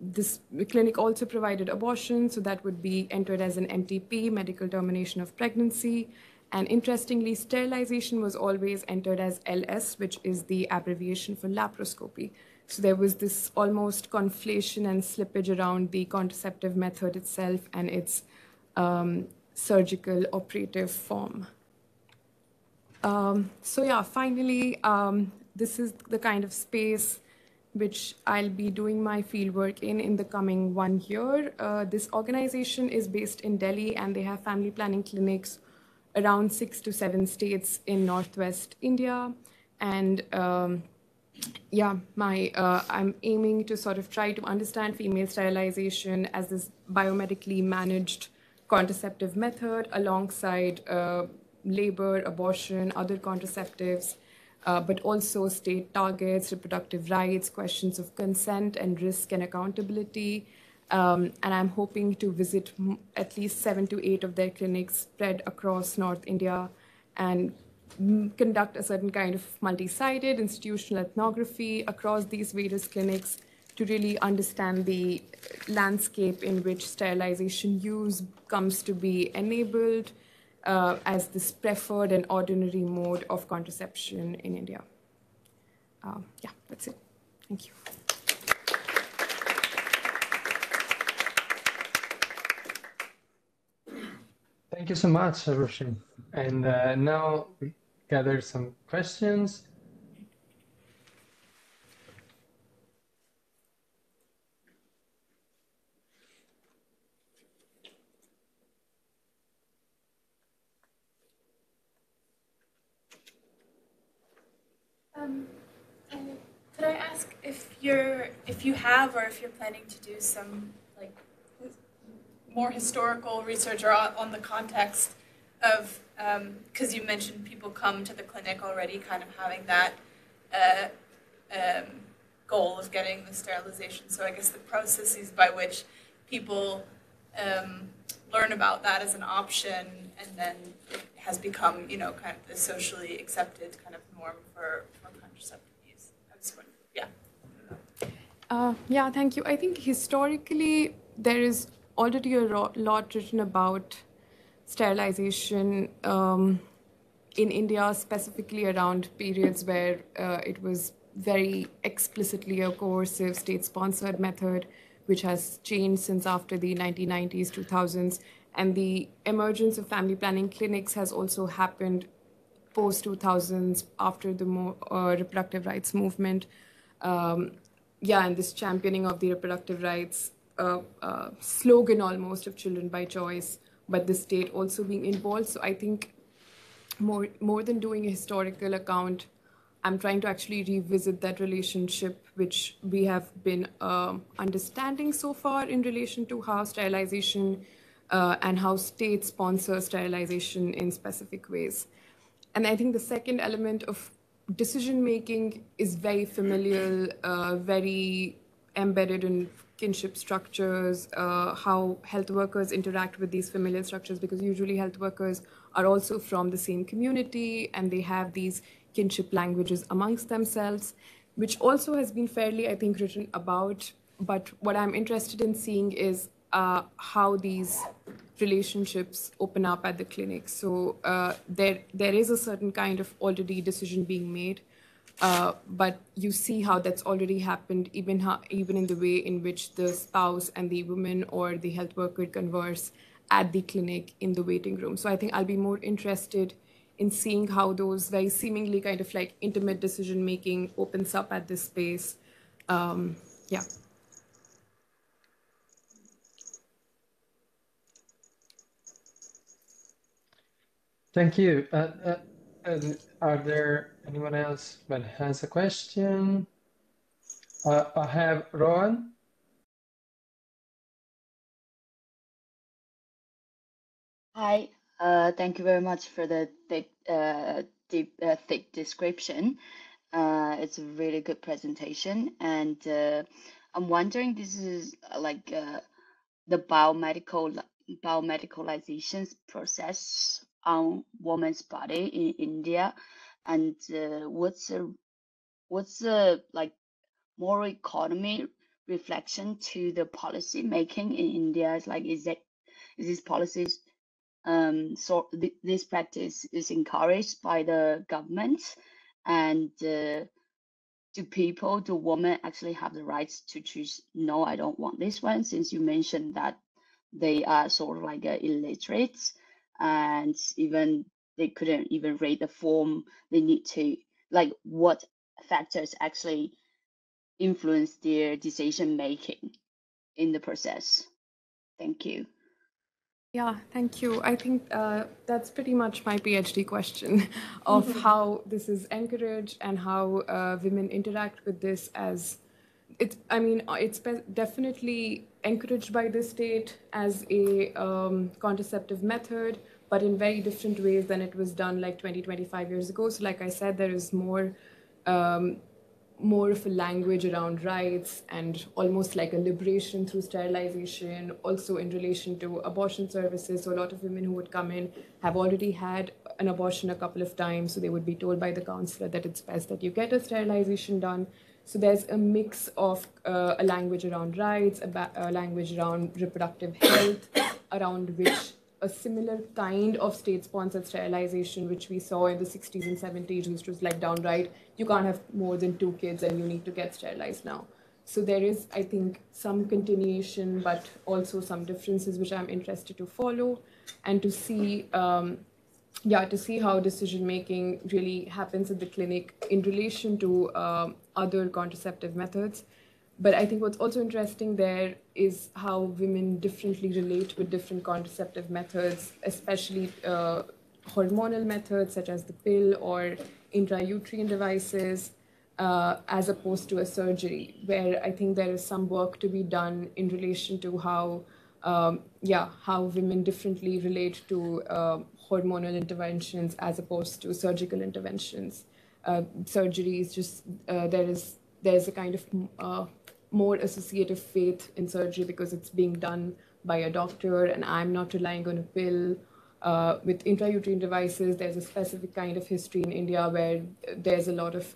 This clinic also provided abortion, so that would be entered as an MTP, medical termination of pregnancy. And interestingly, sterilization was always entered as LS, which is the abbreviation for laparoscopy. So there was this almost conflation and slippage around the contraceptive method itself and its surgical operative form. So yeah, finally, this is the kind of space which I'll be doing my fieldwork in the coming 1 year. This organization is based in Delhi, and they have family planning clinics around 6 to 7 states in Northwest India. And I'm aiming to sort of try to understand female sterilization as this biomedically managed contraceptive method alongside labor, abortion, other contraceptives, but also state targets, reproductive rights, questions of consent and risk and accountability. And I'm hoping to visit at least 7 to 8 of their clinics spread across North India and conduct a certain kind of multi-sided institutional ethnography across these various clinics to really understand the landscape in which sterilization use comes to be enabled as this preferred and ordinary mode of contraception in India. Yeah, that's it. Thank you. Thank you so much, Roshin. And now we gather some questions. Could I ask if you have or if you're planning to do some like more historical research or on the context of because you mentioned people come to the clinic already kind of having that goal of getting the sterilization. So I guess the processes by which people learn about that as an option and then it has become, you know, kind of the socially accepted kind of norm for contraceptive use. I was wondering, yeah. Yeah, thank you. I think historically there is already a lot written about sterilization in India, specifically around periods where it was very explicitly a coercive state-sponsored method, which has changed since after the 1990s, 2000s. And the emergence of family planning clinics has also happened post-2000s after the reproductive rights movement. And this championing of the reproductive rights slogan almost of children by choice, but the state also being involved. So I think more than doing a historical account, I'm trying to actually revisit that relationship, which we have been understanding so far in relation to how sterilization and how states sponsor sterilization in specific ways. And I think the second element of decision-making is very familial, very embedded in kinship structures, how health workers interact with these familial structures, because usually health workers are also from the same community and they have these kinship languages amongst themselves, which also has been fairly, I think, written about. But what I'm interested in seeing is how these relationships open up at the clinic. So there is a certain kind of already decision being made, but you see how that's already happened, even in the way in which the spouse and the woman or the health worker converse at the clinic in the waiting room. So I think I'll be more interested in seeing how those very seemingly kind of like intimate decision making opens up at this space. Yeah. Thank you. Are there anyone else that has a question? I have Rowan. Hi, thank you very much for the thick description. It's a really good presentation, and I'm wondering, this is like the biomedicalization process on woman's body in India, and what's the like moral economy reflection to the policy making in India? Is like, is this policies this practice is encouraged by the government, and do women actually have the rights to choose, no, I don't want this one, since you mentioned that they are sort of like illiterate, and even they couldn't even read the form they need to, like, what factors actually influence their decision making in the process? Thank you. Yeah, thank you. I think that's pretty much my PhD question of how this is encouraged and how women interact with this as it's, I mean, it's definitely encouraged by the state as a contraceptive method, but in very different ways than it was done like 20, 25 years ago. So like I said, there is more of a language around rights and almost like a liberation through sterilization, also in relation to abortion services. So a lot of women who would come in have already had an abortion a couple of times, so they would be told by the counselor that it's best that you get a sterilization done. So there's a mix of a language around rights, a language around reproductive health, around which a similar kind of state-sponsored sterilization, which we saw in the 60s and 70s, which was like downright, you can't have more than 2 kids and you need to get sterilized now. So there is, I think, some continuation, but also some differences, which I'm interested to follow and to see, to see how decision-making really happens at the clinic in relation to other contraceptive methods. But I think what's also interesting there is how women differently relate with different contraceptive methods, especially hormonal methods such as the pill or intrauterine devices, as opposed to a surgery, where I think there is some work to be done in relation to how women differently relate to hormonal interventions as opposed to surgical interventions. Surgery is just, there's a kind of more associative faith in surgery because it's being done by a doctor and I'm not relying on a pill. With intrauterine devices, there's a specific kind of history in India where there's a lot of,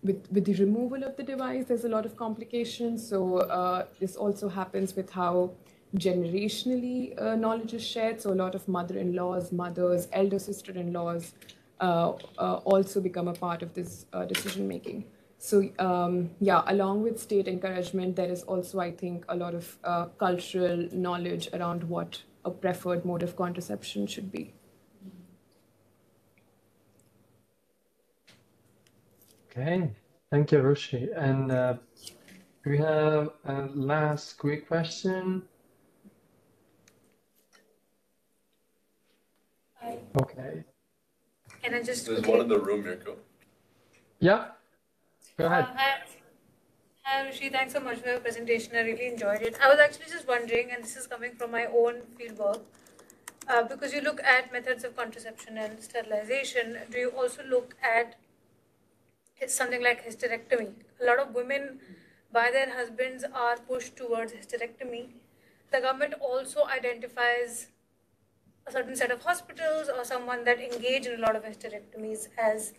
with the removal of the device, there's a lot of complications. So this also happens with how generationally knowledge is shared. So a lot of mother-in-laws, mothers, elder sister-in-laws also become a part of this decision making. So yeah, along with state encouragement, there is also, I think, a lot of cultural knowledge around what a preferred mode of contraception should be. Okay, thank you, Rushi. And we have a last quick question. Okay. Can I just? There's one in the room, Mirko. Yeah, go ahead. Hi, Rishi. Thanks so much for your presentation. I really enjoyed it. I was actually just wondering, and this is coming from my own fieldwork, because you look at methods of contraception and sterilization, do you also look at something like hysterectomy? A lot of women, by their husbands, are pushed towards hysterectomy. The government also identifies a certain set of hospitals or someone that engage in a lot of hysterectomies as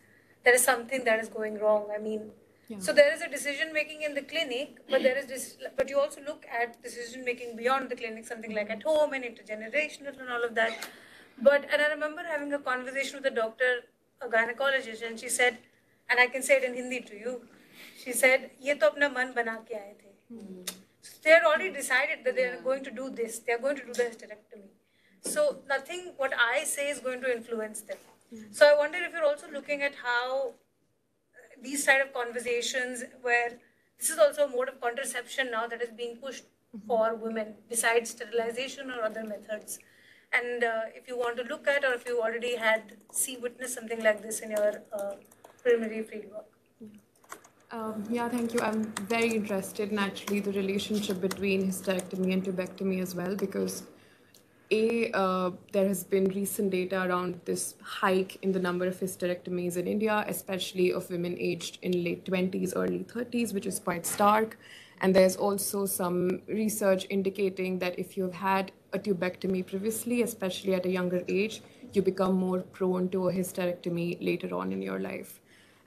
there is something that is going wrong. I mean, so there is a decision making in the clinic, but there is this, but you also look at decision making beyond the clinic, something like at home and intergenerational and all of that. And I remember having a conversation with a doctor, a gynecologist, and she said, and I can say it in Hindi to you, she said, "Ye to apna man bana ke aaye the." So they had already decided that they are going to do this. They are going to do the hysterectomy. So nothing what I say is going to influence them. So I wonder if you're also looking at how these side of conversations where this is also a mode of contraception now that is being pushed for women besides sterilization or other methods. And if you want to look at, or if you already had witnessed something like this in your preliminary fieldwork. Yeah, thank you. I'm very interested in actually the relationship between hysterectomy and tubectomy as well, because there has been recent data around this hike in the number of hysterectomies in India, especially of women aged in late 20s, early 30s, which is quite stark. And there's also some research indicating that if you've had a tubectomy previously, especially at a younger age, you become more prone to a hysterectomy later on in your life.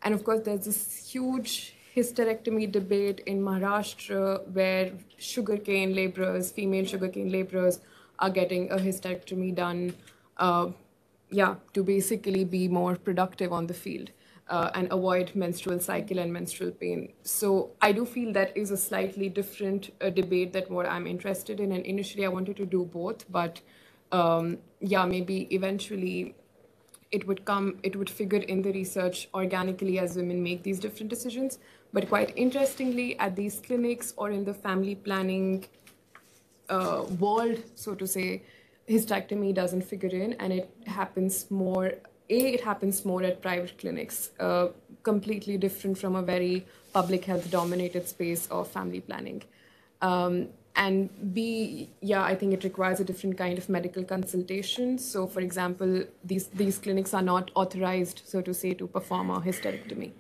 And of course, there's this huge hysterectomy debate in Maharashtra where sugarcane laborers, female sugarcane laborers, are getting a hysterectomy done, to basically be more productive on the field and avoid menstrual cycle and menstrual pain. So I do feel that is a slightly different debate than what I'm interested in. And initially I wanted to do both, but maybe eventually it would figure in the research organically as women make these different decisions. But quite interestingly, at these clinics or in the family planning world, so to say, hysterectomy doesn't figure in, and it happens more. It happens more at private clinics, completely different from a very public health dominated space of family planning. And B, I think it requires a different kind of medical consultation. So, for example, these clinics are not authorized, so to say, to perform a hysterectomy.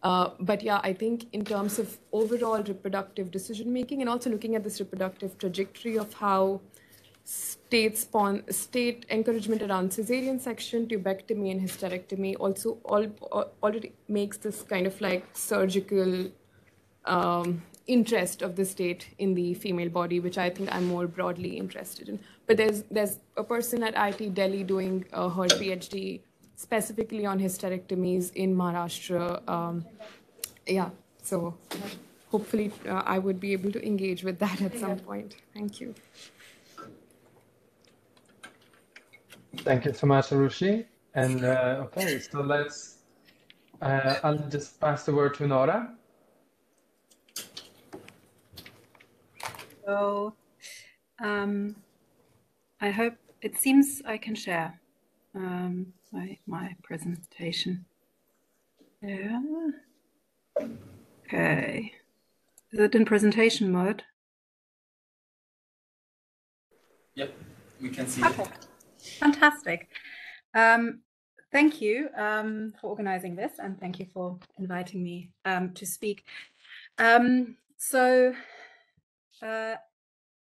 But I think in terms of overall reproductive decision making, and also looking at this reproductive trajectory of how state encouragement around cesarean section, tubectomy, and hysterectomy also already makes this kind of like surgical interest of the state in the female body, which I think I'm more broadly interested in. But there's a person at IIT Delhi doing her PhD specifically on hysterectomies in Maharashtra. So hopefully I would be able to engage with that at some point. Thank you. Thank you so much, Arushi. And okay, so I'll just pass the word to Nora. So I hope it seems I can share my presentation. Yeah. Okay. Is it in presentation mode? Yep, we can see it. Fantastic. Thank you for organizing this, and thank you for inviting me to speak.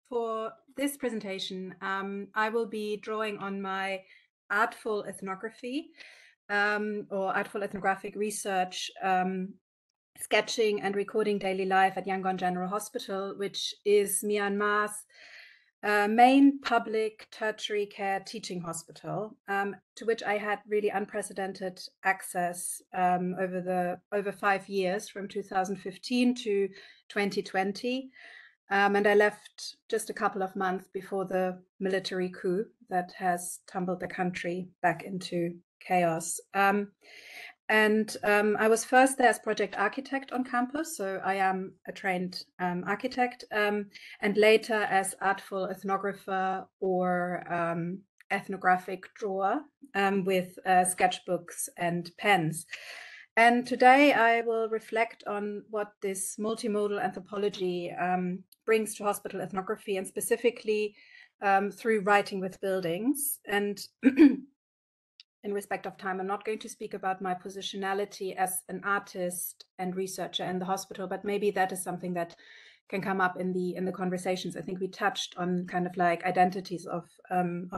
For this presentation, I will be drawing on my artful ethnography or artful ethnographic research, sketching and recording daily life at Yangon General Hospital, which is Myanmar's main public tertiary care teaching hospital, to which I had really unprecedented access over 5 years, from 2015 to 2020. And I left just a couple of months before the military coup that has tumbled the country back into chaos. I was first there as project architect on campus, so I am a trained architect, and later as artful ethnographer or ethnographic drawer with sketchbooks and pens. And today I will reflect on what this multimodal anthropology brings to hospital ethnography, and specifically through writing with buildings. And in respect of time, I'm not going to speak about my positionality as an artist and researcher in the hospital, but maybe that is something that can come up in the conversations. I think we touched on kind of like identities of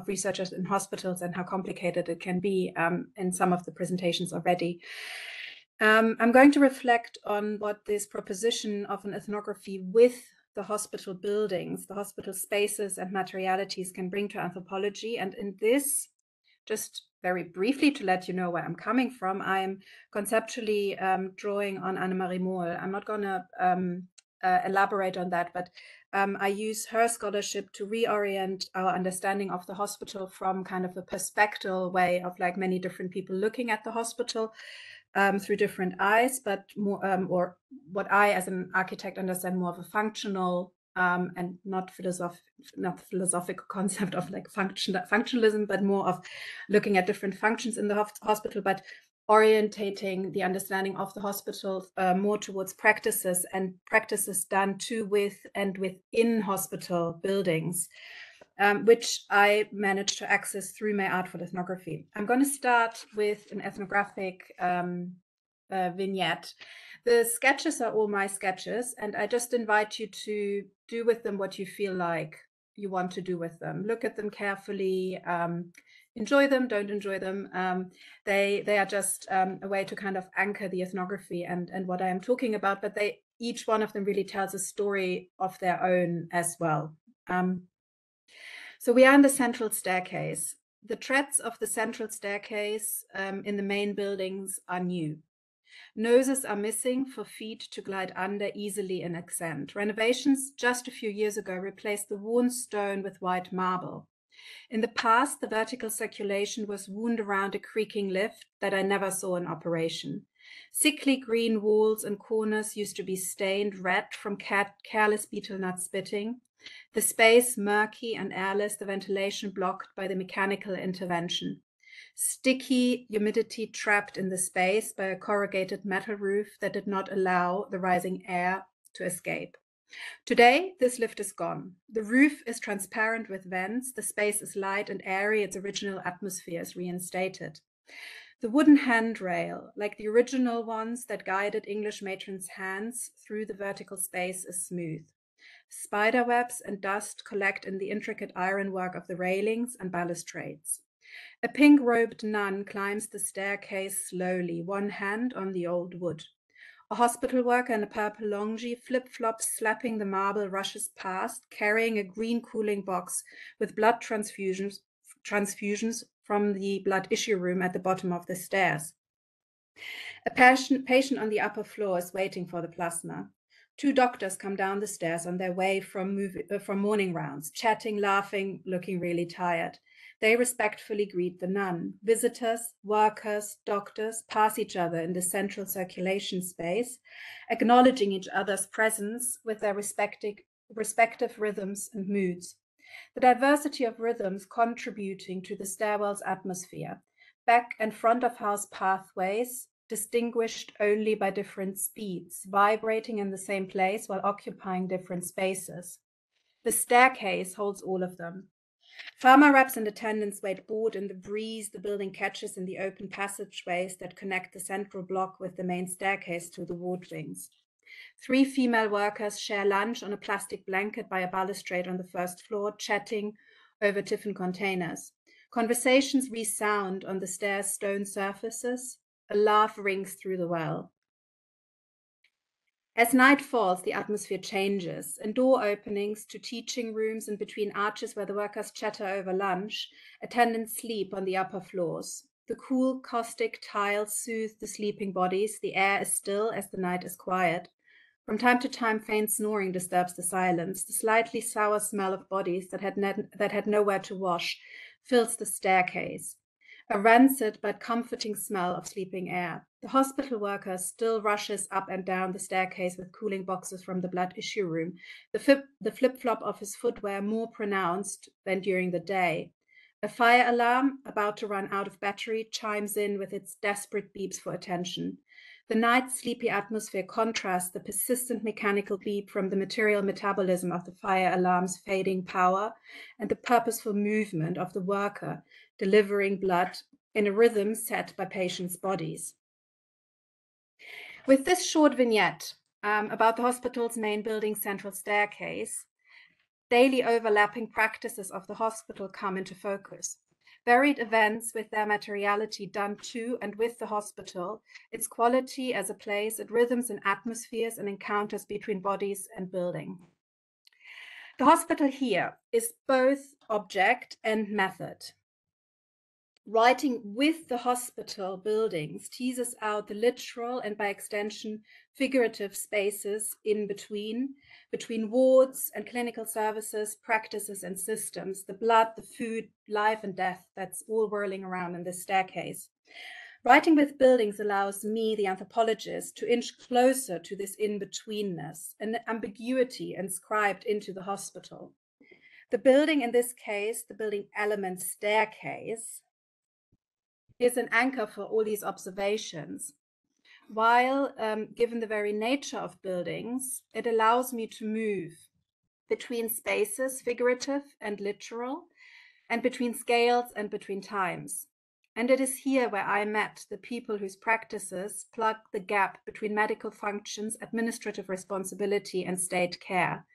researchers in hospitals and how complicated it can be in some of the presentations already. I'm going to reflect on what this proposition of an ethnography with the hospital buildings, the hospital spaces and materialities can bring to anthropology. And in this, just very briefly to let you know where I'm coming from, I'm conceptually drawing on Annemarie Mohl. I'm not going to elaborate on that, but I use her scholarship to reorient our understanding of the hospital from kind of a perspective way of like many different people looking at the hospital through different eyes, but more, or what I as an architect understand more of a functional and not philosophical concept of like functionalism, but more of looking at different functions in the hospital, but orientating the understanding of the hospital more towards practices and practices done to, with, and within hospital buildings, which I managed to access through my artful ethnography. I'm going to start with an ethnographic vignette. The sketches are all my sketches, and I just invite you to do with them what you feel like you want to do with them. Look at them carefully, enjoy them, don't enjoy them. They are just a way to kind of anchor the ethnography and what I am talking about, but each one of them really tells a story of their own as well. So we are in the central staircase. The treads of the central staircase in the main buildings are new. Noses are missing for feet to glide under easily in accent. Renovations just a few years ago replaced the worn stone with white marble. In the past, the vertical circulation was wound around a creaking lift that I never saw in operation. Sickly green walls and corners used to be stained red from careless beetle nut spitting. The space murky and airless, the ventilation blocked by the mechanical intervention. Sticky humidity trapped in the space by a corrugated metal roof that did not allow the rising air to escape. Today, this lift is gone. The roof is transparent with vents, the space is light and airy, its original atmosphere is reinstated. The wooden handrail, like the original ones that guided English matrons' hands through the vertical space, is smooth. Spiderwebs and dust collect in the intricate ironwork of the railings and balustrades. A pink-robed nun climbs the staircase slowly, one hand on the old wood. A hospital worker in a purple longi, flip-flops slapping the marble, rushes past, carrying a green cooling box with blood transfusions from the blood issue room at the bottom of the stairs. A patient on the upper floor is waiting for the plasma. 2 doctors come down the stairs on their way from morning rounds, chatting, laughing, looking really tired. They respectfully greet the nun. Visitors, workers, doctors pass each other in the central circulation space, acknowledging each other's presence with their respective rhythms and moods. The diversity of rhythms contributing to the stairwell's atmosphere, back and front of house pathways, distinguished only by different speeds, vibrating in the same place while occupying different spaces. The staircase holds all of them. Pharma reps and attendants wait bored in the breeze the building catches in the open passageways that connect the central block with the main staircase to the ward wings. 3 female workers share lunch on a plastic blanket by a balustrade on the first floor, chatting over tiffin containers. Conversations resound on the stairs' stone surfaces. A laugh rings through the well. As night falls, the atmosphere changes, and door openings to teaching rooms and between arches where the workers chatter over lunch, attendants sleep on the upper floors. The cool, caustic tiles soothe the sleeping bodies. The air is still as the night is quiet. From time to time, faint snoring disturbs the silence. The slightly sour smell of bodies that had nowhere to wash fills the staircase. A rancid but comforting smell of sleeping air. The hospital worker still rushes up and down the staircase with cooling boxes from the blood issue room, the flip-flop of his footwear more pronounced than during the day. A fire alarm, about to run out of battery, chimes in with its desperate beeps for attention. The night's sleepy atmosphere contrasts the persistent mechanical beep from the material metabolism of the fire alarm's fading power and the purposeful movement of the worker delivering blood in a rhythm set by patients' bodies. With this short vignette about the hospital's main building's central staircase, daily overlapping practices of the hospital come into focus. Varied events with their materiality done to and with the hospital, its quality as a place, its rhythms and atmospheres and encounters between bodies and building. The hospital here is both object and method. Writing with the hospital buildings teases out the literal and by extension figurative spaces in between wards and clinical services, practices and systems, the blood, the food, life and death that's all whirling around in this staircase. Writing with buildings allows me, the anthropologist, to inch closer to this in-betweenness, an ambiguity inscribed into the hospital. The building, in this case, the building element staircase, is an anchor for all these observations. While, given the very nature of buildings, it allows me to move between spaces, figurative and literal, and between scales and between times. And it is here where I met the people whose practices plug the gap between medical functions, administrative responsibility, and state care.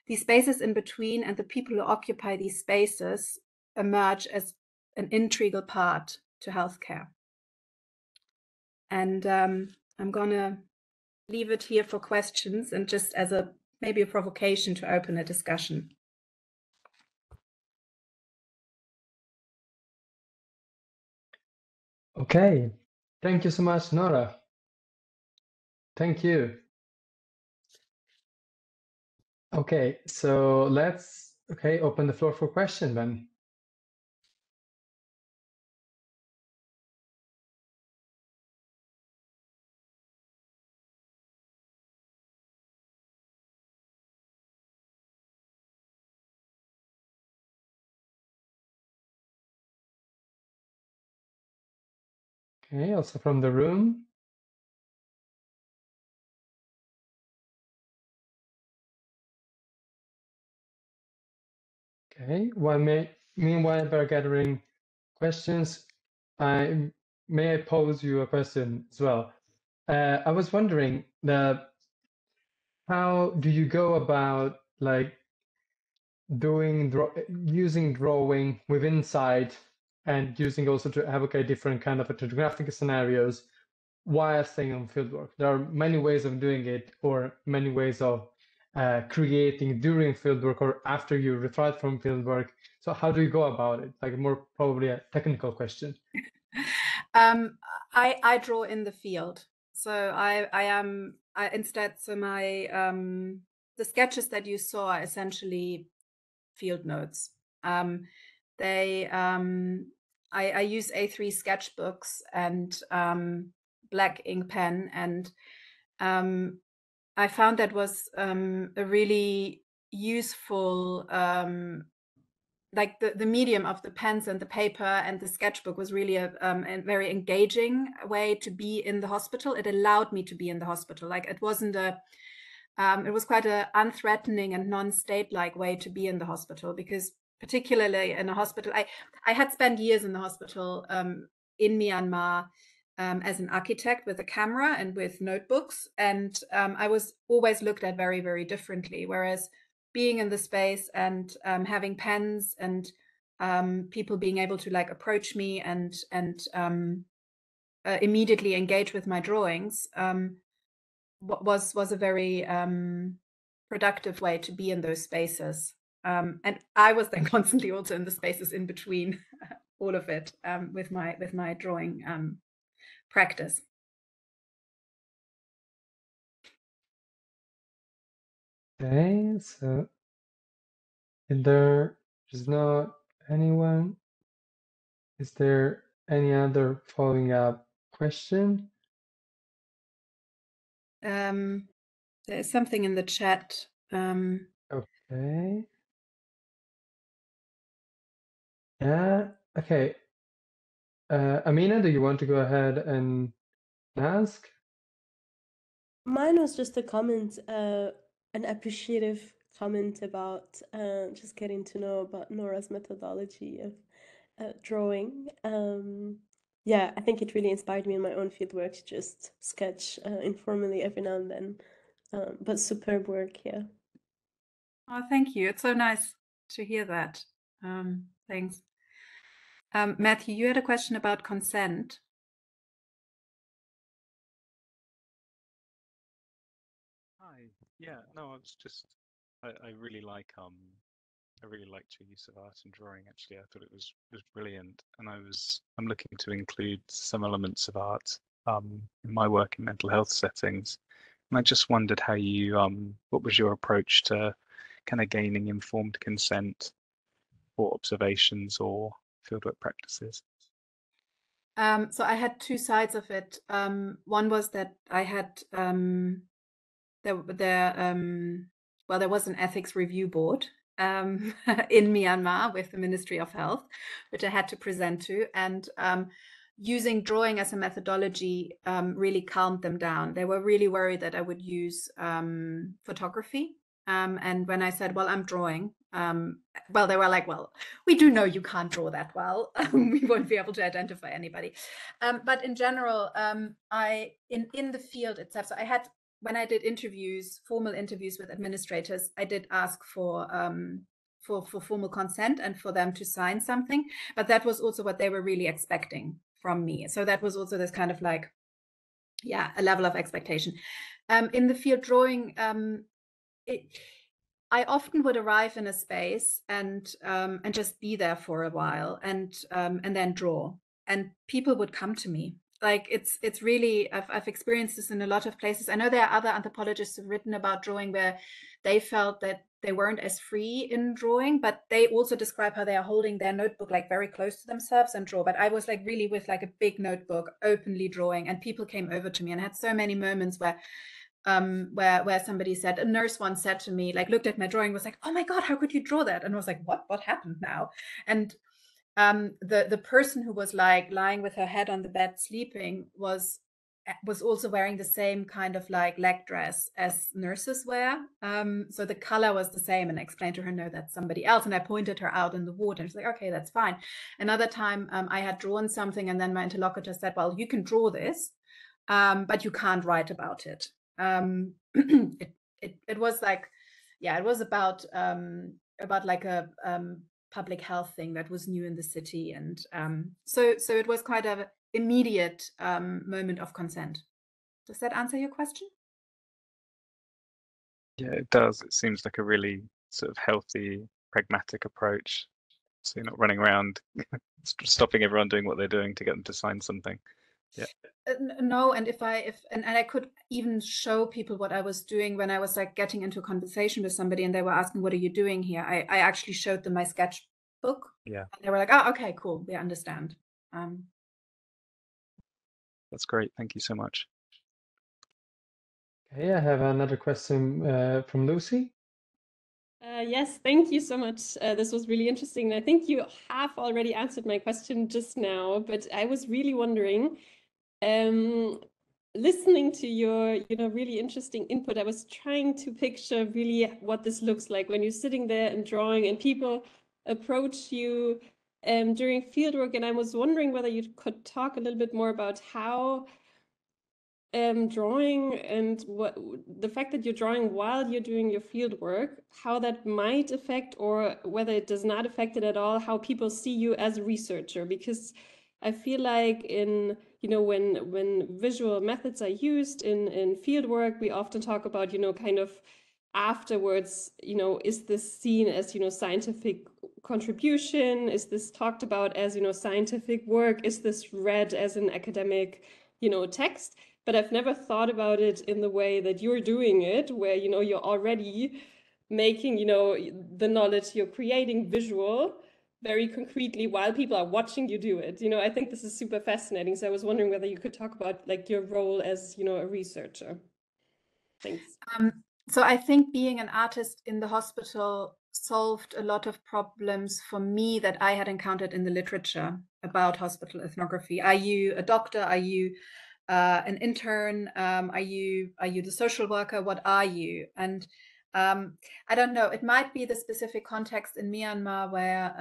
These spaces in between and the people who occupy these spaces emerge as an integral part to healthcare. And I'm gonna leave it here for questions and just as maybe a provocation to open a discussion. Okay, thank you so much, Nora. Thank you. Okay, so let's open the floor for question then. Okay, also from the room. Okay, meanwhile we're gathering questions, may I pose you a question as well? I was wondering how do you go about like using drawing with insight and using also to advocate different kind of ethnographic scenarios while staying on fieldwork? There are many ways of doing it, or many ways of creating during fieldwork or after you retired from fieldwork. So how do you go about it? Like more probably a technical question. I draw in the field. So the sketches that you saw are essentially field notes. I use A3 sketchbooks and black ink pen, and I found that was a really useful, like the medium of the pens and the paper and the sketchbook was really a very engaging way to be in the hospital. It allowed me to be in the hospital. Like it wasn't it was quite an unthreatening and non-state-like way to be in the hospital, because particularly in a hospital, I had spent years in the hospital in Myanmar as an architect with a camera and with notebooks, and I was always looked at very, very differently. Whereas being in the space and having pens and people being able to like approach me and immediately engage with my drawings was a very productive way to be in those spaces. And I was then constantly also in the spaces in between all of it with my drawing practice. Okay, so if there is not anyone, is there any other following up question? There's something in the chat. Okay. Yeah, okay. Amina, do you want to go ahead and ask? Mine was just a comment, an appreciative comment about just getting to know about Nora's methodology of drawing. Yeah, I think it really inspired me in my own fieldwork to just sketch informally every now and then. But superb work, yeah. Oh, thank you. It's so nice to hear that. Thanks. Matthew, you had a question about consent. Hi. Yeah, no, I was just I really like your use of art and drawing actually. I thought it was brilliant. And I'm looking to include some elements of art in my work in mental health settings. And I just wondered how you what was your approach to kind of gaining informed consent for observations or fieldwork practices? So I had two sides of it. One was that I had there was an ethics review board in Myanmar with the Ministry of Health, which I had to present to, and using drawing as a methodology really calmed them down. They were really worried that I would use photography. And when I said, well, I'm drawing, well, they were like, well, we do know you can't draw that well. We won't be able to identify anybody. But in general, in the field itself, so I had, when I did interviews, formal interviews with administrators, I did ask for formal consent and for them to sign something. But that was also what they were really expecting from me. So that was also this kind of like, yeah, a level of expectation. In the field drawing, I often would arrive in a space and just be there for a while and then draw, and people would come to me. Like it's really, I've experienced this in a lot of places. I know there are other anthropologists who've written about drawing where they felt that they weren't as free in drawing, but they also describe how they are holding their notebook like very close to themselves and draw. But I was like really with like a big notebook, openly drawing, and people came over to me and had so many moments where somebody said, a nurse once said to me, like looked at my drawing, was like, oh my God, how could you draw that? And I was like, what happened now? And the person who was like lying with her head on the bed sleeping was also wearing the same kind of like leg dress as nurses wear. So the color was the same, and I explained to her, no, that's somebody else. And I pointed her out in the ward, and she's like, okay, that's fine. Another time I had drawn something, and then my interlocutor said, well, you can draw this, but you can't write about it. It was like, yeah, it was about like a public health thing that was new in the city, and so it was quite an immediate moment of consent. Does that answer your question? Yeah, it does. It seems like a really sort of healthy, pragmatic approach. So you're not running around stopping everyone doing what they're doing to get them to sign something. Yeah. No, and and I could even show people what I was doing when I was like getting into a conversation with somebody and they were asking, what are you doing here? I actually showed them my sketchbook. Yeah. And they were like, oh, okay, cool. They understand. That's great. Thank you so much. Okay, I have another question from Lucy. Yes, thank you so much. This was really interesting. I think you have already answered my question just now, but I was really wondering, listening to your, really interesting input, I was trying to picture really what this looks like when you're sitting there and drawing and people approach you during fieldwork. And I was wondering whether you could talk a little bit more about how drawing and what the fact that you're drawing while you're doing your field work, how that might affect, or whether it does not affect it at all, how people see you as a researcher. Because I feel like in, when visual methods are used in field work, we often talk about, kind of afterwards, is this seen as, scientific contribution? Is this talked about as, scientific work? Is this read as an academic, text? But I've never thought about it in the way that you're doing it, where, you're already making, the knowledge you're creating visual very concretely while people are watching you do it. I think this is super fascinating. So I was wondering whether you could talk about like your role as, a researcher. Thanks. So I think being an artist in the hospital solved a lot of problems for me that I had encountered in the literature about hospital ethnography. Are you a doctor? Are you an intern? Are you the social worker? What are you? And I don't know. It might be the specific context in Myanmar where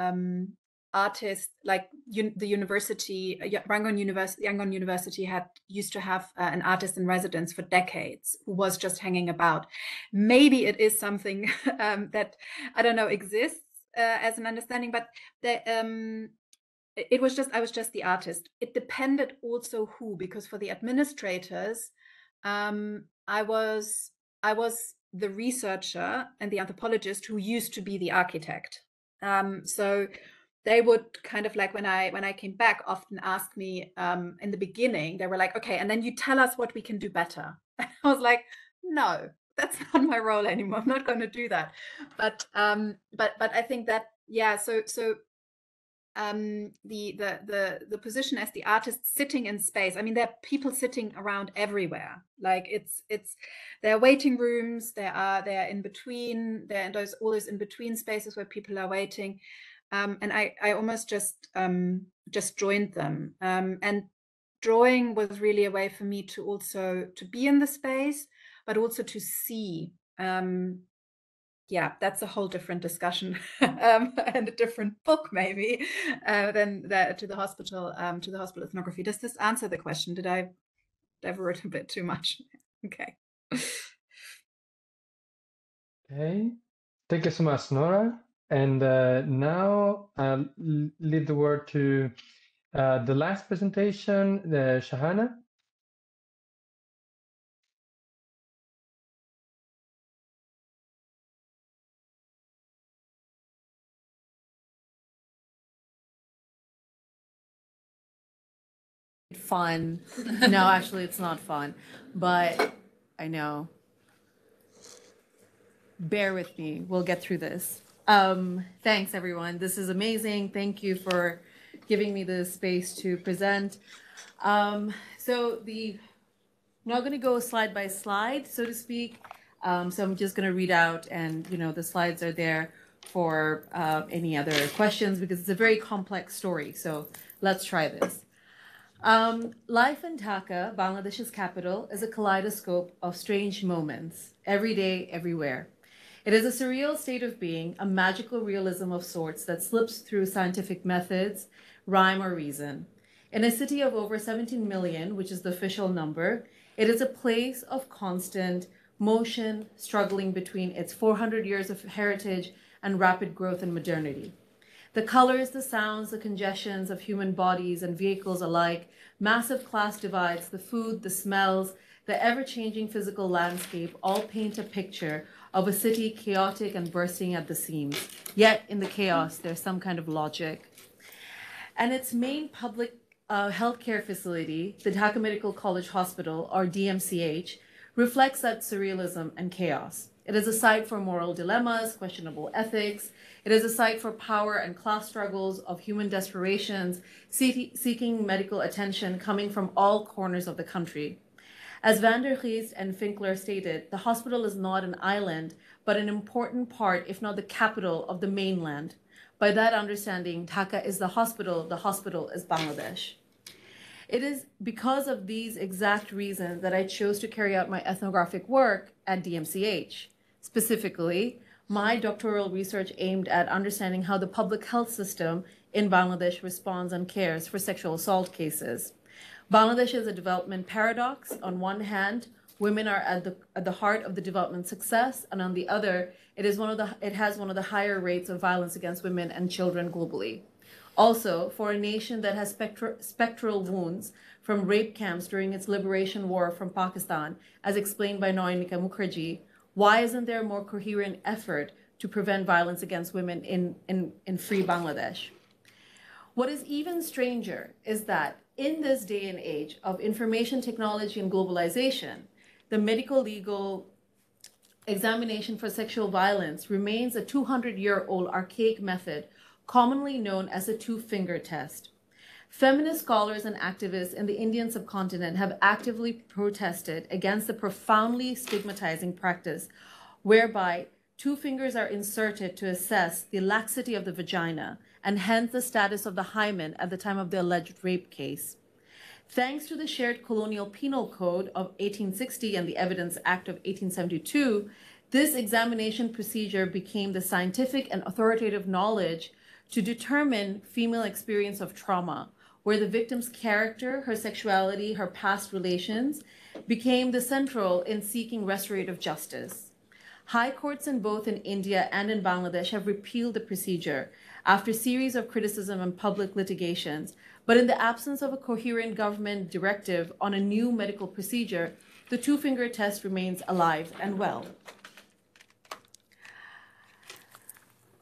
artists like the university, Yangon University used to have an artist in residence for decades who was just hanging about. Maybe it is something that, I don't know, exists as an understanding, but I was just the artist. It depended also who, because for the administrators, I was the researcher and the anthropologist who used to be the architect. So they would kind of like, when I came back, often ask me in the beginning, they were like, okay, and then you tell us what we can do better. And I was like, no, that's not my role anymore. I'm not going to do that. But I think that, yeah, so the position as the artist sitting in space, I mean, there are people sitting around everywhere. Like there are waiting rooms, they're in between, there are all those in between spaces where people are waiting. And I almost just joined them. And drawing was really a way for me to also to be in the space, but also to see. Yeah, that's a whole different discussion and a different book maybe than to the hospital ethnography. Does this answer the question? Did I divert a bit too much? Okay. Okay. Thank you so much, Nora. And now I'll leave the word to the last presentation, Shahana. Fun. No, actually, it's not fun, but I know. Bear with me. We'll get through this. Thanks, everyone. This is amazing. Thank you for giving me the space to present. I'm not going to go slide by slide, so to speak. So I'm just going to read out, and the slides are there for any other questions because it's a very complex story. So let's try this. Life in Dhaka, Bangladesh's capital, is a kaleidoscope of strange moments, every day, everywhere. It is a surreal state of being, a magical realism of sorts that slips through scientific methods, rhyme, or reason. In a city of over 17 million, which is the official number, it is a place of constant motion, struggling between its 400 years of heritage and rapid growth and modernity. The colors, the sounds, the congestions of human bodies and vehicles alike, massive class divides, the food, the smells, the ever-changing physical landscape all paint a picture of a city chaotic and bursting at the seams. Yet in the chaos, there's some kind of logic. And its main public healthcare facility, the Dhaka Medical College Hospital, or DMCH, reflects that surrealism and chaos. It is a site for moral dilemmas, questionable ethics. It is a site for power and class struggles, of human desperations, seeking medical attention coming from all corners of the country. As van der Geest and Finkler stated, the hospital is not an island, but an important part, if not the capital, of the mainland. By that understanding, Dhaka is the hospital is Bangladesh. It is because of these exact reasons that I chose to carry out my ethnographic work at DMCH. Specifically, my doctoral research aimed at understanding how the public health system in Bangladesh responds and cares for sexual assault cases. Bangladesh is a development paradox. On one hand, women are at the heart of the development success, and on the other, it has one of the higher rates of violence against women and children globally. Also, for a nation that has spectral wounds from rape camps during its liberation war from Pakistan, as explained by Noinika Mukherjee, why isn't there a more coherent effort to prevent violence against women in free Bangladesh? What is even stranger is that in this day and age of information technology and globalization, the medical legal examination for sexual violence remains a 200-year-old archaic method commonly known as the two-finger test. Feminist scholars and activists in the Indian subcontinent have actively protested against the profoundly stigmatizing practice whereby two fingers are inserted to assess the laxity of the vagina and hence the status of the hymen at the time of the alleged rape case. Thanks to the Shared Colonial Penal Code of 1860 and the Evidence Act of 1872, this examination procedure became the scientific and authoritative knowledge to determine female experience of trauma, where the victim's character, her sexuality, her past relations became the central in seeking restorative justice. High courts in both in India and in Bangladesh have repealed the procedure after a series of criticism and public litigations, but in the absence of a coherent government directive on a new medical procedure, the two-finger test remains alive and well.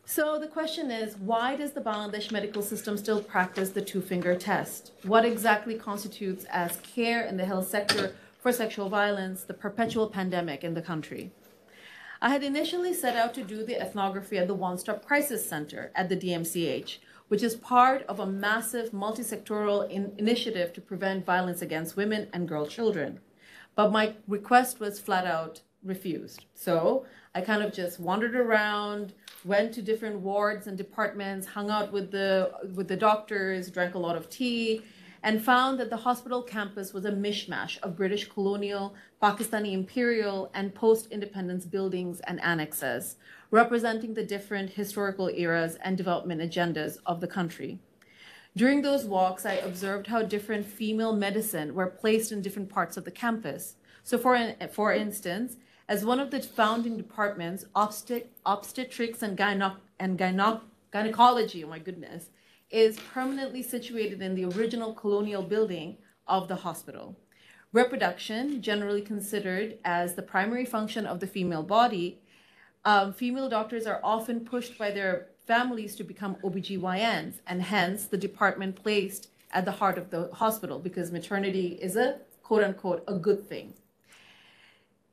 So the question is, why does the Bangladesh medical system still practice the two-finger test? What exactly constitutes as care in the health sector for sexual violence, the perpetual pandemic in the country? I had initially set out to do the ethnography at the One Stop Crisis Center at the DMCH, which is part of a massive multi-sectoral initiative to prevent violence against women and girl children. But my request was flat out refused. So I kind of just wandered around, went to different wards and departments, hung out with the doctors, drank a lot of tea, and found that the hospital campus was a mishmash of British colonial, Pakistani imperial, and post-independence buildings and annexes, representing the different historical eras and development agendas of the country. During those walks, I observed how different female medicine were placed in different parts of the campus. So for instance, as one of the founding departments, obstetrics and gynecology, oh my goodness, is permanently situated in the original colonial building of the hospital. Reproduction, generally considered as the primary function of the female body, female doctors are often pushed by their families to become OBGYNs, and hence the department placed at the heart of the hospital because maternity is a quote-unquote a good thing.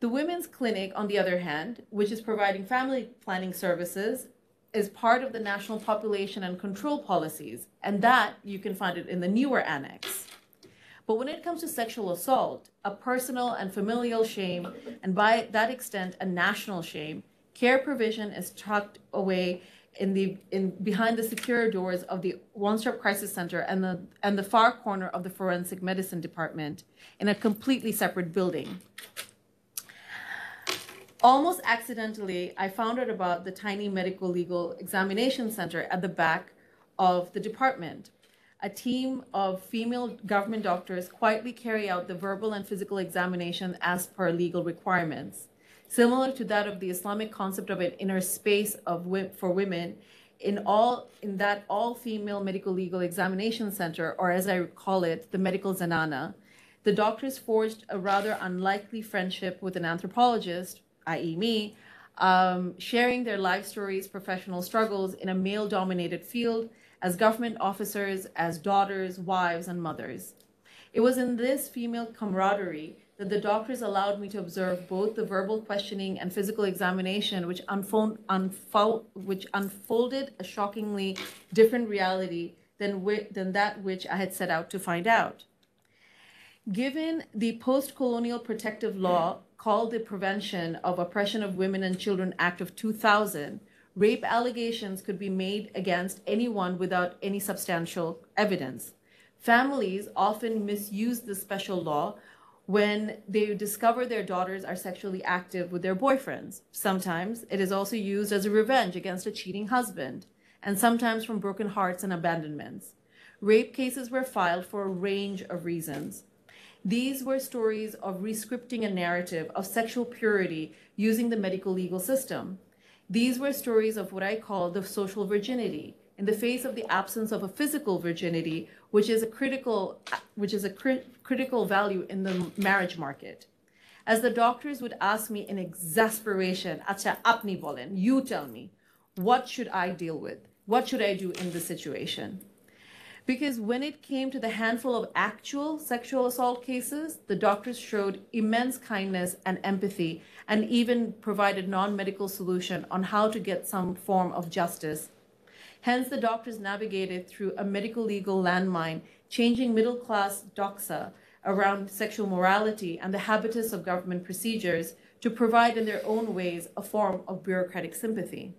The women's clinic, on the other hand, which is providing family planning services, is part of the national population and control policies, and that you can find it in the newer annex. But when it comes to sexual assault, a personal and familial shame, and by that extent, a national shame, care provision is tucked away behind the secure doors of the One Stop Crisis Center and the far corner of the Forensic Medicine Department in a completely separate building. Almost accidentally, I found out about the tiny medical legal examination center at the back of the department. A team of female government doctors quietly carry out the verbal and physical examination as per legal requirements. Similar to that of the Islamic concept of an inner space for women, in that all-female medical legal examination center, or as I call it, the medical zanana, the doctors forged a rather unlikely friendship with an anthropologist, i.e. me, sharing their life stories, professional struggles in a male-dominated field as government officers, as daughters, wives, and mothers. It was in this female camaraderie that the doctors allowed me to observe both the verbal questioning and physical examination, which unfolded a shockingly different reality than that which I had set out to find out. Given the post-colonial protective law called the Prevention of Oppression of Women and Children Act of 2000, rape allegations could be made against anyone without any substantial evidence. Families often misuse this special law when they discover their daughters are sexually active with their boyfriends. Sometimes it is also used as a revenge against a cheating husband, and sometimes from broken hearts and abandonments. Rape cases were filed for a range of reasons. These were stories of rescripting a narrative of sexual purity using the medical legal system. These were stories of what I call the social virginity, in the face of the absence of a physical virginity, which is a critical value in the marriage market. As the doctors would ask me in exasperation, "Acha, apni bolen, you tell me, what should I deal with? What should I do in this situation?" Because when it came to the handful of actual sexual assault cases, the doctors showed immense kindness and empathy and even provided non-medical solution on how to get some form of justice. Hence, the doctors navigated through a medical legal landmine, changing middle-class doxa around sexual morality and the habitus of government procedures to provide in their own ways a form of bureaucratic sympathy.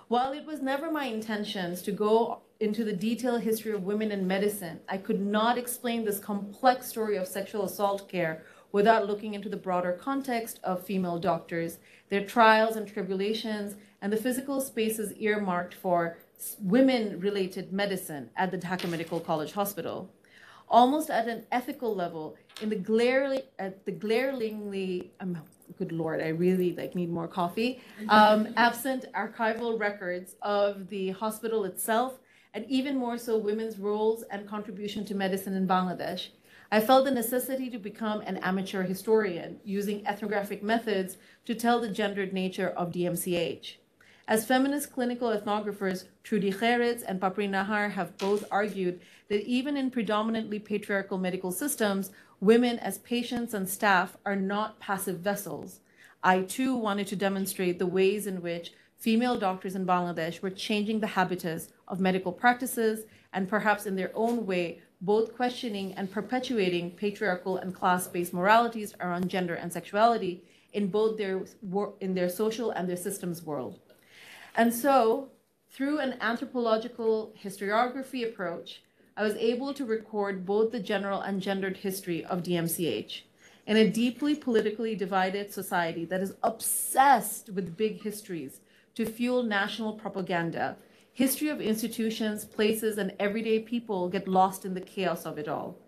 While it was never my intentions to go into the detailed history of women in medicine, I could not explain this complex story of sexual assault care without looking into the broader context of female doctors, their trials and tribulations, and the physical spaces earmarked for women-related medicine at the Dhaka Medical College Hospital. Almost at an ethical level, in the glaringly, good Lord, I really need more coffee, absent archival records of the hospital itself, and even more so women's roles and contribution to medicine in Bangladesh, I felt the necessity to become an amateur historian using ethnographic methods to tell the gendered nature of DMCH. As feminist clinical ethnographers, Trudy Geritz and Papri Nahar have both argued that even in predominantly patriarchal medical systems, women as patients and staff are not passive vessels. I too wanted to demonstrate the ways in which female doctors in Bangladesh were changing the habitus of medical practices and perhaps in their own way, both questioning and perpetuating patriarchal and class-based moralities around gender and sexuality in both their social and their systems world. And so, through an anthropological historiography approach, I was able to record both the general and gendered history of DMCH. In a deeply politically divided society that is obsessed with big histories to fuel national propaganda, history of institutions, places, and everyday people get lost in the chaos of it all.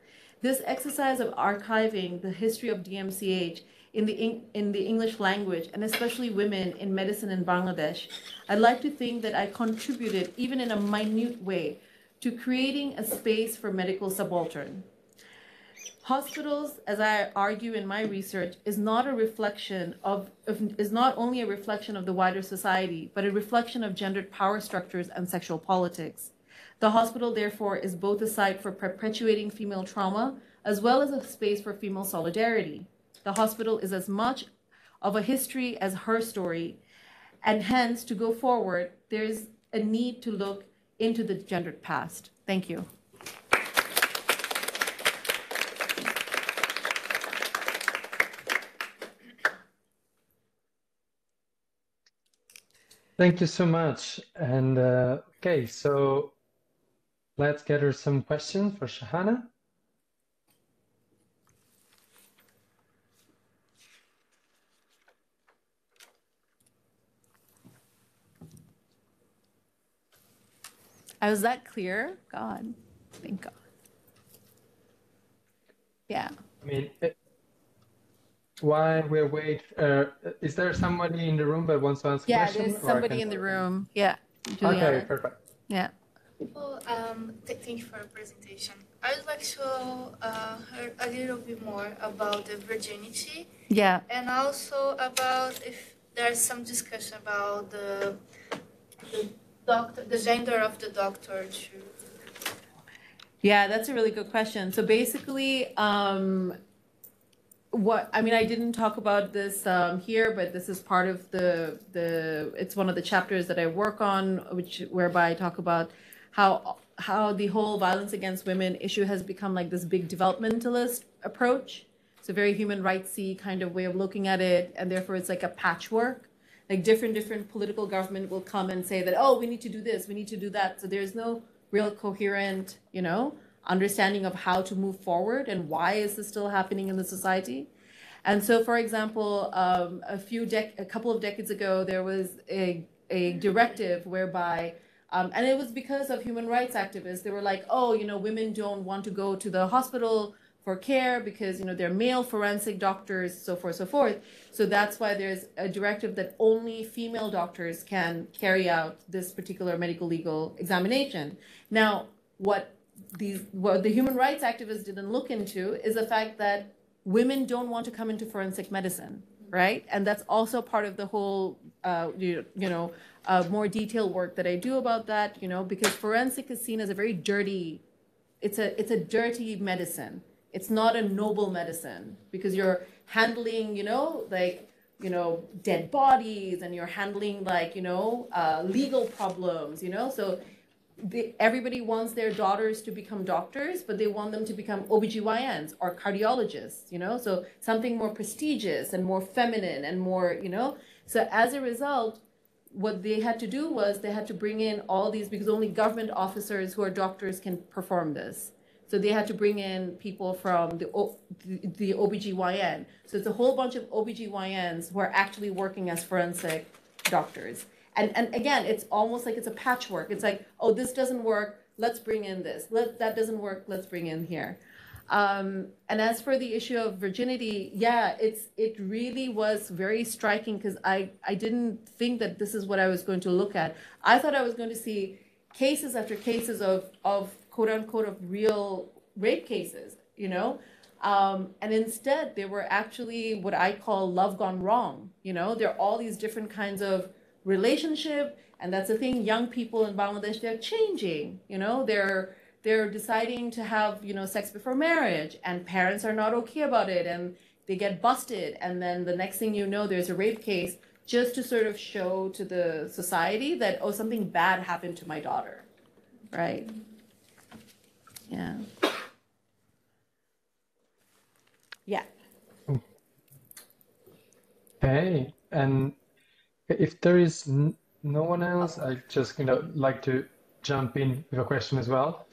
This exercise of archiving the history of DMCH in the English language, and especially women in medicine in Bangladesh, I'd like to think that I contributed, even in a minute way, to creating a space for medical subaltern. Hospitals, as I argue in my research, is not only a reflection of the wider society, but a reflection of gendered power structures and sexual politics. The hospital, therefore, is both a site for perpetuating female trauma, as well as a space for female solidarity. The hospital is as much of a history as her story, and hence, to go forward, there's a need to look into the gendered past. Thank you. Thank you so much. And okay, so let's gather some questions for Shahana. Was that clear? God, thank God. Yeah. I mean, while we're waiting, is there somebody in the room that wants to answer yeah, questions? Yeah, there's somebody in the room. Yeah, Juliana. Okay, perfect. Yeah. Well, thank you for the presentation. I would like to hear a little bit more about the virginity. Yeah. And also about if there's some discussion about the gender of the doctor too. Yeah, that's a really good question. So basically, I didn't talk about this here, but this is part of it's one of the chapters that I work on, whereby I talk about how the whole violence against women issue has become like this big developmentalist approach. It's a very human rights-y kind of way of looking at it, and therefore it's like a patchwork. Like different political government will come and say that, oh, we need to do this, we need to do that. So there's no real coherent, understanding of how to move forward and why is this still happening in the society. And so, for example, a couple of decades ago, there was a directive whereby, and it was because of human rights activists, they were like, oh, women don't want to go to the hospital for care because, you know, they're male forensic doctors, so forth, so forth. So that's why there's a directive that only female doctors can carry out this particular medical legal examination. Now, what the human rights activists didn't look into is the fact that women don't want to come into forensic medicine, right? And that's also part of the whole, more detailed work that I do about that, you know, because forensic is seen as a very dirty, it's a dirty medicine. It's not a noble medicine because you're handling, dead bodies and you're handling legal problems, so everybody wants their daughters to become doctors, but they want them to become OBGYNs or cardiologists, so something more prestigious and more feminine and more, so as a result, what they had to do was they had to bring in all these, because only government officers who are doctors can perform this. So they had to bring in people from the OBGYN. So it's a whole bunch of OBGYNs who are actually working as forensic doctors. And again, it's almost like it's a patchwork. It's like, oh, this doesn't work, let's bring in this. That doesn't work, let's bring in here. And as for the issue of virginity, yeah, it really was very striking because I didn't think that this is what I was going to look at. I thought I was going to see cases after cases of quote unquote of real rape cases, and instead they were actually what I call love gone wrong. There are all these different kinds of relationship, and that's the thing. Young people in Bangladesh, they're changing. They're deciding to have sex before marriage, and parents are not okay about it, and they get busted, and then the next thing you know, there's a rape case just to sort of show to the society that, oh, something bad happened to my daughter, right? Yeah. Yeah. Okay, and if there is no one else, I just like to jump in with a question as well.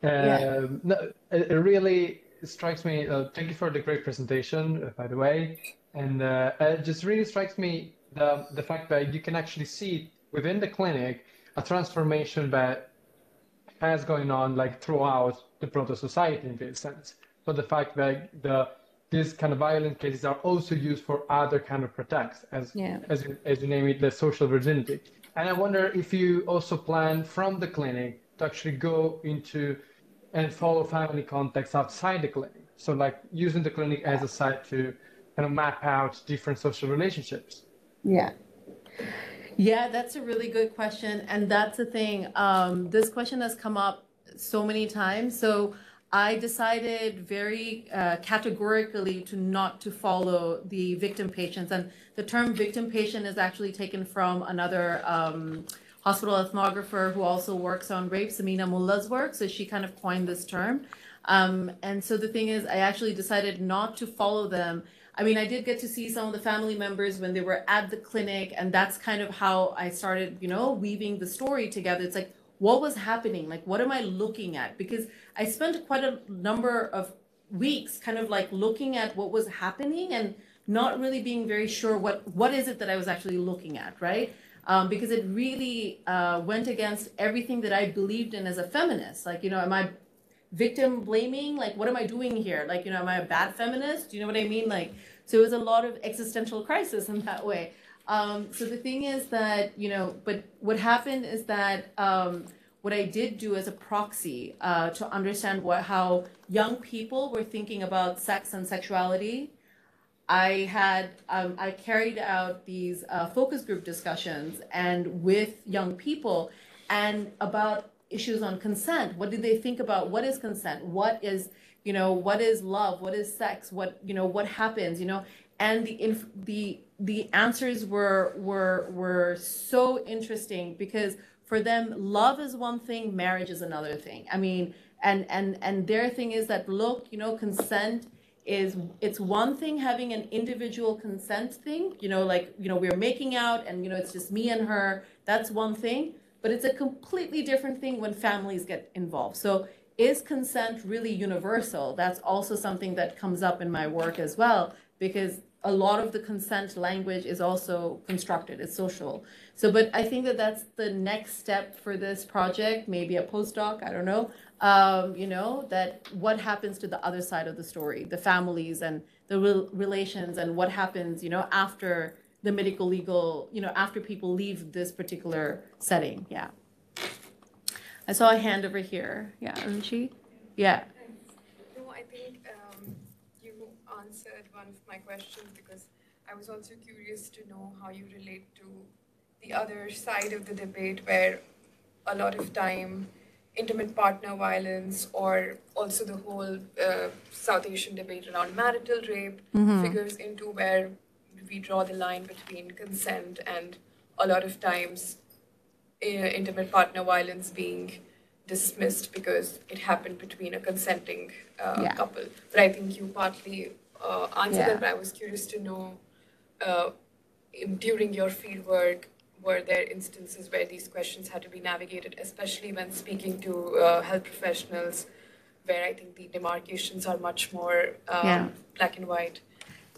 No, it really strikes me. Thank you for the great presentation, by the way, and it just really strikes me the fact that you can actually see within the clinic a transformation that has going on throughout the proto society in this sense. So the fact that these kind of violent cases are also used for other kind of protects, as you name it, the social virginity. And I wonder if you also plan from the clinic to actually go into and follow family contexts outside the clinic. So using the clinic as a site to kind of map out different social relationships. Yeah, that's a really good question. And that's the thing. This question has come up so many times. So I decided very categorically not to follow the victim patients. And the term victim patient is actually taken from another hospital ethnographer who also works on rape, Samina Mullah's work. So she kind of coined this term. And so the thing is, I actually decided not to follow them. I mean, I did get to see some of the family members when they were at the clinic, and that's kind of how I started, weaving the story together. It's like, what was happening? Like, what am I looking at? Because I spent quite a number of weeks kind of looking at what was happening and not really being very sure what is it that I was actually looking at, right? Because it really went against everything that I believed in as a feminist. Am I victim blaming? What am I doing here? Am I a bad feminist? Do you know what I mean? So it was a lot of existential crisis in that way. So the thing is that, but what happened is that what I did do as a proxy to understand how young people were thinking about sex and sexuality, I carried out these focus group discussions and with young people and about issues on consent. What did they think about? What is consent? What is love? What is sex? What happens? And the answers were so interesting because for them, love is one thing, marriage is another thing. I mean, and their thing is that, look, consent it's one thing having an individual consent thing, we're making out and, it's just me and her, that's one thing, but it's a completely different thing when families get involved. So is consent really universal? That's also something that comes up in my work as well, because a lot of the consent language is also constructed, it's social. So, but I think that that's the next step for this project, maybe a postdoc, I don't know, you know, that what happens to the other side of the story, the families and the relations and what happens, you know, after the medical legal, you know, after people leave this particular setting. Yeah. I saw a hand over here. Yeah, Arunchi? Yeah. No, I think you answered one of my questions because I was also curious to know how you relate to the other side of the debate where a lot of time intimate partner violence or also the whole South Asian debate around marital rape figures into where we draw the line between consent and a lot of times intimate partner violence being dismissed because it happened between a consenting couple. But I think you partly answered that, but I was curious to know during your fieldwork, were there instances where these questions had to be navigated, especially when speaking to health professionals, where I think the demarcations are much more black and white,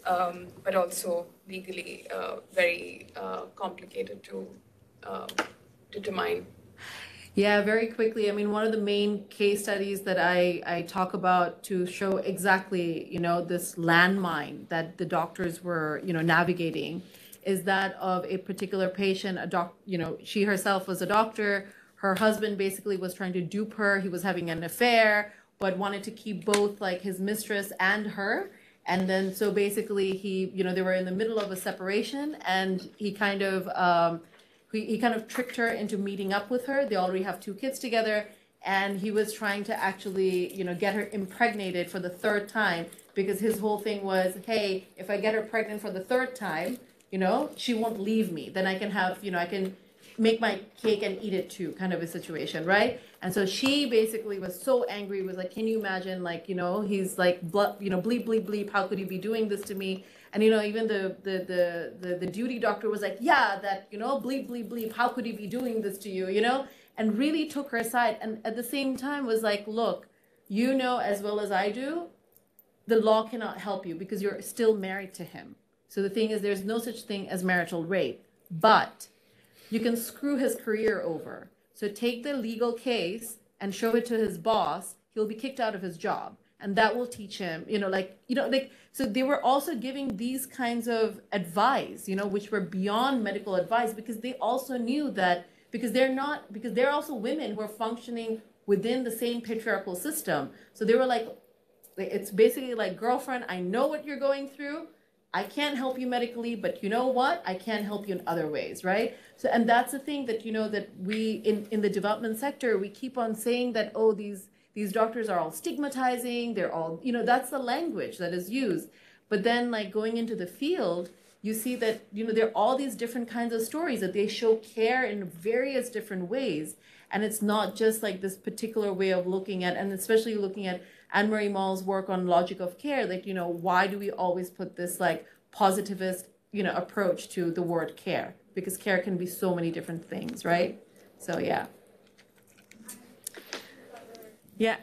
but also legally very complicated to determine? Yeah, very quickly. I mean, one of the main case studies that I talk about to show exactly, you know, this landmine that the doctors were, you know, navigating is that of a particular patient, you know, she herself was a doctor. Her husband basically was trying to dupe her. He was having an affair, but wanted to keep both like his mistress and her. And then so basically he, you know, they were in the middle of a separation and he kind of, he kind of tricked her into meeting up with her. They already have 2 kids together. And he was trying to actually, you know, get her impregnated for the 3rd time because his whole thing was, hey, if I get her pregnant for the 3rd time, you know, she won't leave me. Then I can have, you know, I can make my cake and eat it too, kind of a situation, right? And so she basically was so angry, was like, can you imagine, like, you know, he's like, you know, bleep, bleep, bleep, how could he be doing this to me? And, you know, even the duty doctor was like, yeah, that, you know, bleep, bleep, bleep, how could he be doing this to you, you know? And really took her aside. And at the same time was like, look, you know as well as I do, the law cannot help you because you're still married to him. So the thing is, there's no such thing as marital rape, but you can screw his career over. So take the legal case and show it to his boss. He'll be kicked out of his job. And that will teach him, you know, like, so they were also giving these kinds of advice, you know, which were beyond medical advice because they also knew that because they're also women who are functioning within the same patriarchal system. So they were like, it's basically like, girlfriend, I know what you're going through. I can't help you medically, but you know what? I can help you in other ways, right? So, and that's the thing that, you know, that we, in the development sector, we keep on saying that, oh, these doctors are all stigmatizing, they're all, you know, that's the language that is used. But then like going into the field, you see that, you know, there are all these different kinds of stories that they show care in various different ways. And it's not just like this particular way of looking at, and especially looking at Anne-Marie Mall's work on logic of care, that, you know, why do we always put this like positivist, you know, approach to the word care? Because care can be so many different things, right? So, yeah. Yeah.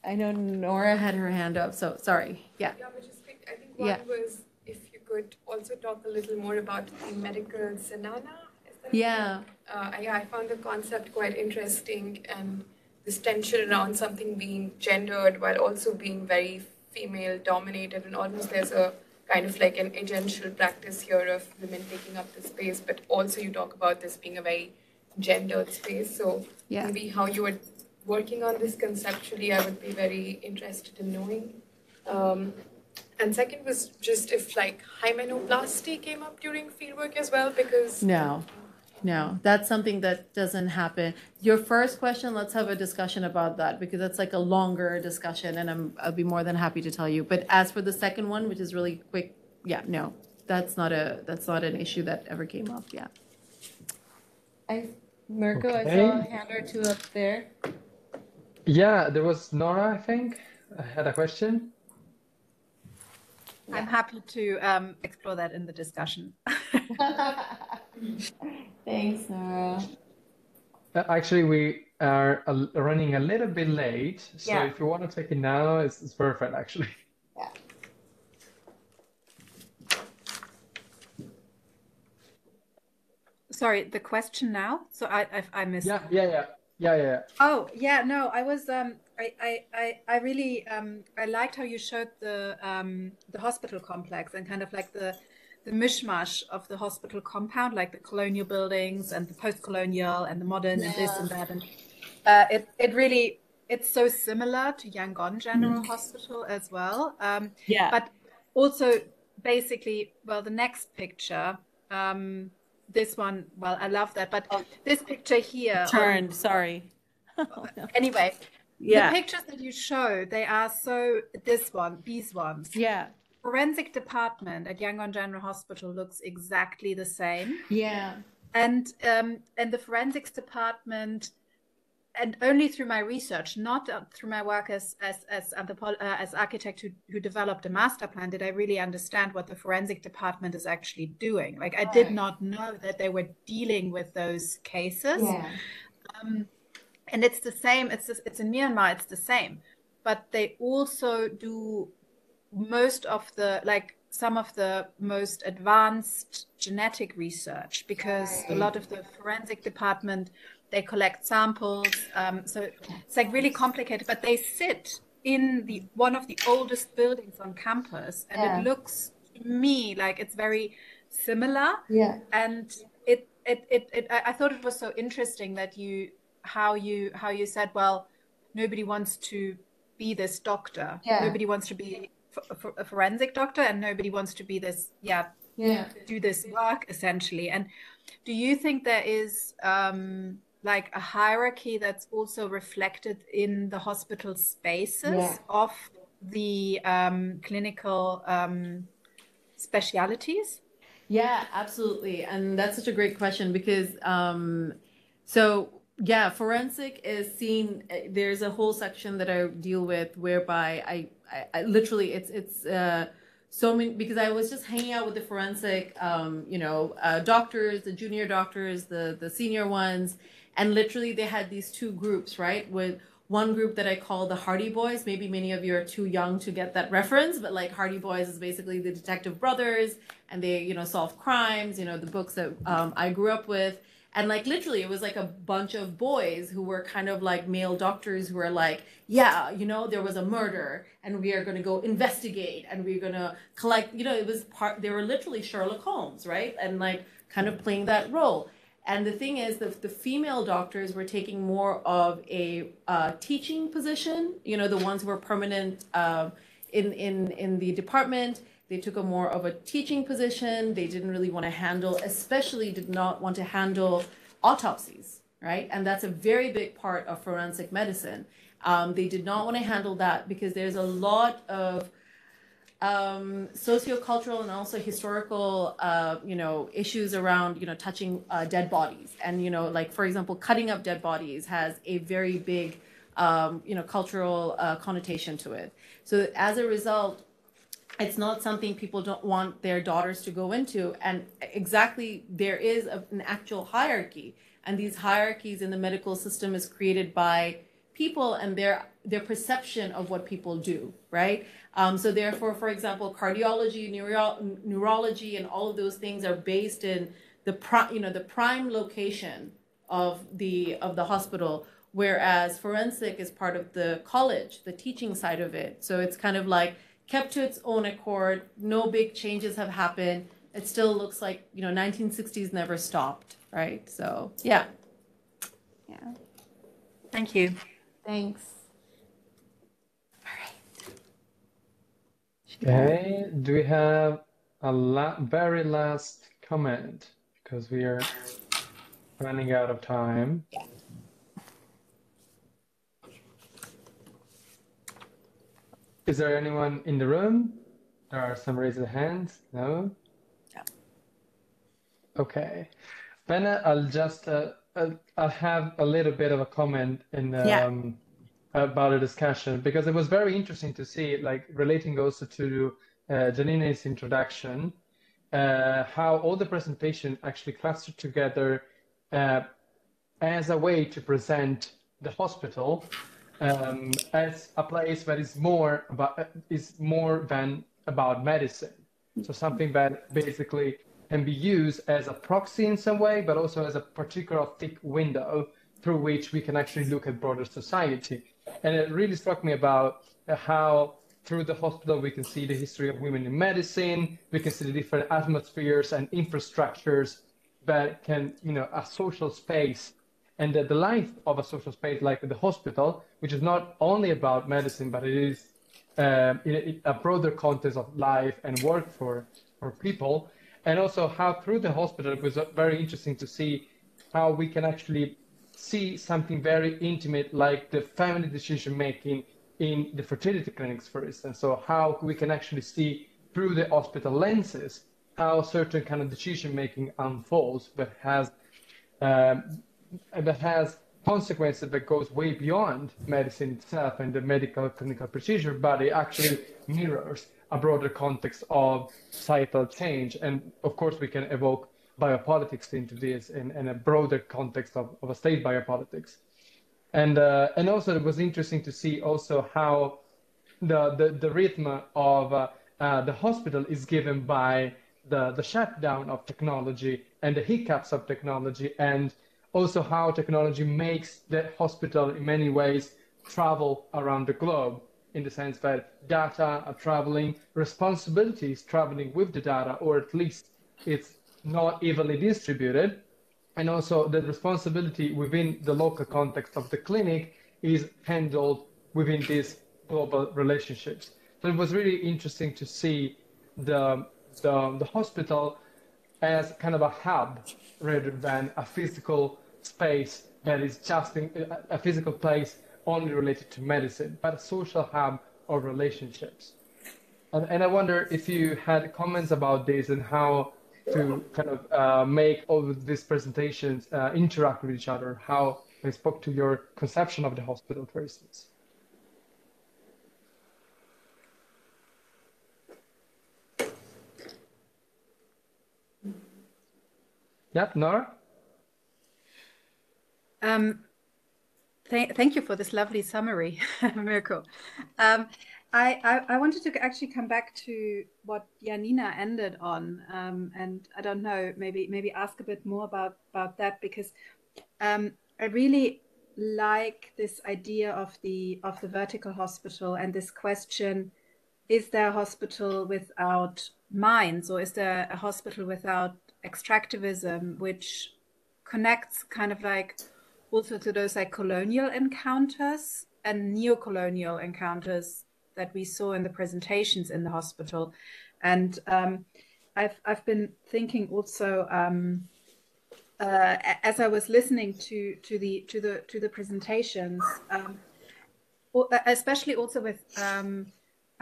I know Nora had her hand up, so sorry. Yeah. Yeah, but just quick, I think one was if you could also talk a little more about the medical Sanana. Yeah. I found the concept quite interesting and this tension around something being gendered while also being very female dominated, and almost there's a kind of like an agential practice here of women taking up the space, but also you talk about this being a very gendered space. So maybe how you were working on this conceptually, I would be very interested in knowing. And second was just if like hymenoplasty came up during fieldwork as well, because No, that's something that doesn't happen. Your first question, let's have a discussion about that because that's like a longer discussion and I'll be more than happy to tell you. But as for the second one, which is really quick, no, that's not an issue that ever came up. Yeah. Mirko, I saw a hand or two up there. Yeah, there was Nora, I think, had a question. I'm happy to explore that in the discussion. Thanks, Nora. Actually, we are running a little bit late, so if you want to take it now, it's perfect, actually. sorry, the question now. So I missed. Yeah. Oh yeah, no, I was I really I liked how you showed the hospital complex and kind of like the mishmash of the hospital compound, like the colonial buildings and the post-colonial and the modern and this and that, and it really, it's so similar to Yangon General Hospital as well. But also basically, well, the next picture, this one, well, I love that, but this picture here Turned, sorry. Anyway, Yeah. the pictures that you show, they are so, these ones. Yeah. Forensic department at Yangon General Hospital looks exactly the same. Yeah. And the forensics department, and only through my research, not through my work as architect who developed a master plan, did I really understand what the forensic department is actually doing. Like, I did not know that they were dealing with those cases. Yeah. And it's the same. It's in Myanmar. It's the same, but they also do most of the, like, some of the most advanced genetic research, because a lot of the forensic department, they collect samples. So it's like really complicated, but they sit in one of the oldest buildings on campus, and it looks to me like it's very similar. Yeah. And I thought it was so interesting that how you said, well, nobody wants to be this doctor. Nobody wants to be a forensic doctor, and nobody wants to be this, do this work essentially. And do you think there is like a hierarchy that's also reflected in the hospital spaces of the clinical specialities? Yeah, absolutely. And that's such a great question, because so yeah, forensic is seen, there's a whole section that I deal with whereby I literally, it's so many, because I was just hanging out with the forensic doctors, the junior doctors, the senior ones, and literally they had these two groups, right? With one group that I call the Hardy Boys. Maybe many of you are too young to get that reference, but like Hardy Boys is basically the detective brothers, and they, solve crimes, the books that I grew up with. And like literally it was like a bunch of boys who were kind of like male doctors who were like, yeah, there was a murder and we are going to go investigate and we're going to collect, it was they were literally Sherlock Holmes, right? And like kind of playing that role. And the thing is that the female doctors were taking more of a teaching position, the ones who were permanent in the department. They took a more of a teaching position. They didn't really want to handle, especially did not want to handle autopsies, right? And that's a very big part of forensic medicine. They did not want to handle that because there's a lot of sociocultural and also historical, issues around, touching dead bodies. And, like, for example, cutting up dead bodies has a very big, cultural connotation to it. So as a result, it's not something people don't want their daughters to go into. And exactly, there is an actual hierarchy. And these hierarchies in the medical system is created by people and their perception of what people do, right? So therefore, for example, cardiology, neurology, and all of those things are based in the prime location of the hospital, whereas forensic is part of the college, the teaching side of it. So it's kind of like kept to its own accord. No big changes have happened. It still looks like 1960s never stopped, right? So yeah. Thank you. Thanks. Okay, do we have a very last comment? Because we are running out of time. Is there anyone in the room? There are some raised hands. No? Yeah. Okay. Then I'll just I'll have a little bit of a comment in about a discussion, because it was very interesting to see, like, relating also to Janina's introduction, how all the presentation actually clustered together as a way to present the hospital as a place that is more than about medicine. So something that basically can be used as a proxy in some way, but also as a particular thick window through which we can actually look at broader society. And it really struck me about how through the hospital we can see the history of women in medicine, we can see the different atmospheres and infrastructures that can, a social space and the life of a social space like the hospital, which is not only about medicine, but it is a broader context of life and work for people. And also how through the hospital, it was very interesting to see how we can actually see something very intimate like the family decision making in the fertility clinics, for instance. So how we can actually see through the hospital lenses how certain kind of decision making unfolds, but has consequences that goes way beyond medicine itself and the medical clinical procedure, but it actually mirrors a broader context of societal change. And of course, we can evoke biopolitics into this in a broader context of a state biopolitics. And also it was interesting to see also how the rhythm of the hospital is given by the shutdown of technology and the hiccups of technology, and also how technology makes the hospital in many ways travel around the globe, in the sense that data are traveling, responsibilities traveling with the data, or at least it's not evenly distributed. And also the responsibility within the local context of the clinic is handled within these global relationships. So it was really interesting to see the hospital as kind of a hub rather than a physical space that is just a physical place only related to medicine, but a social hub of relationships. And I wonder if you had comments about this and how to kind of make all of these presentations interact with each other, how they spoke to your conception of the hospital, for instance. Yeah, Nora? Thank you for this lovely summary, Mirko. I wanted to actually come back to what Janina ended on, and I don't know, maybe ask a bit more about that, because I really like this idea of the vertical hospital and this question: is there a hospital without minds, or is there a hospital without extractivism, which connects kind of like also to those like colonial encounters and neo-colonial encounters that we saw in the presentations in the hospital. And I've been thinking also as I was listening to the presentations, especially also with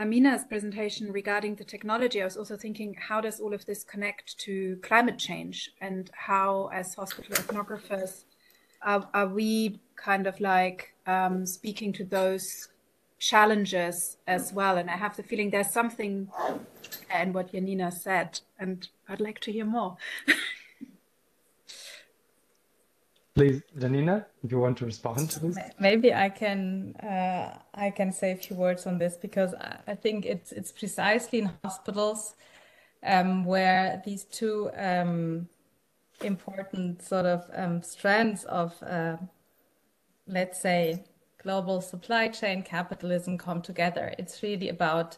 Amina's presentation regarding the technology, I was also thinking, how does all of this connect to climate change, and how, as hospital ethnographers, are we kind of like speaking to those challenges as well? And I have the feeling there's something in what Janina said, and I'd like to hear more. Please, Janina, if you want to respond to this. Maybe I can say a few words on this, because I think it's precisely in hospitals where these two important sort of strands of, let's say, global supply chain capitalism come together. It's really about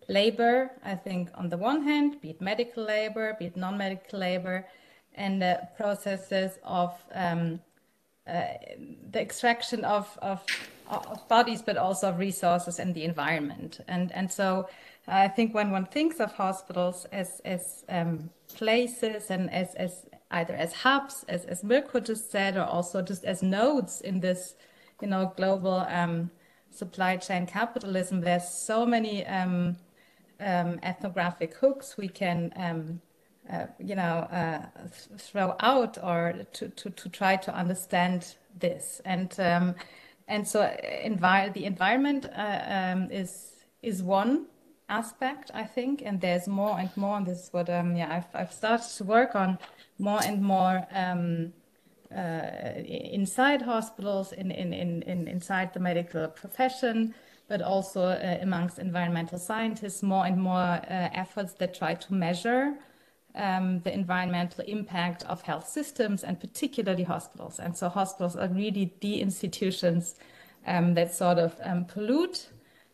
labor, I think, on the one hand, be it medical labor, be it non-medical labor, and the processes of the extraction of bodies, but also of resources and the environment. And so I think when one thinks of hospitals as places and as either as hubs, as Mirko just said, or also just as nodes in this, global supply chain capitalism, there's so many ethnographic hooks we can throw out, or to try to understand this. And so the environment is one aspect, I think, and there's more and more, and this is what I've started to work on more and more inside hospitals, inside the medical profession, but also amongst environmental scientists, more and more efforts that try to measure the environmental impact of health systems and particularly hospitals. And so hospitals are really the institutions that sort of pollute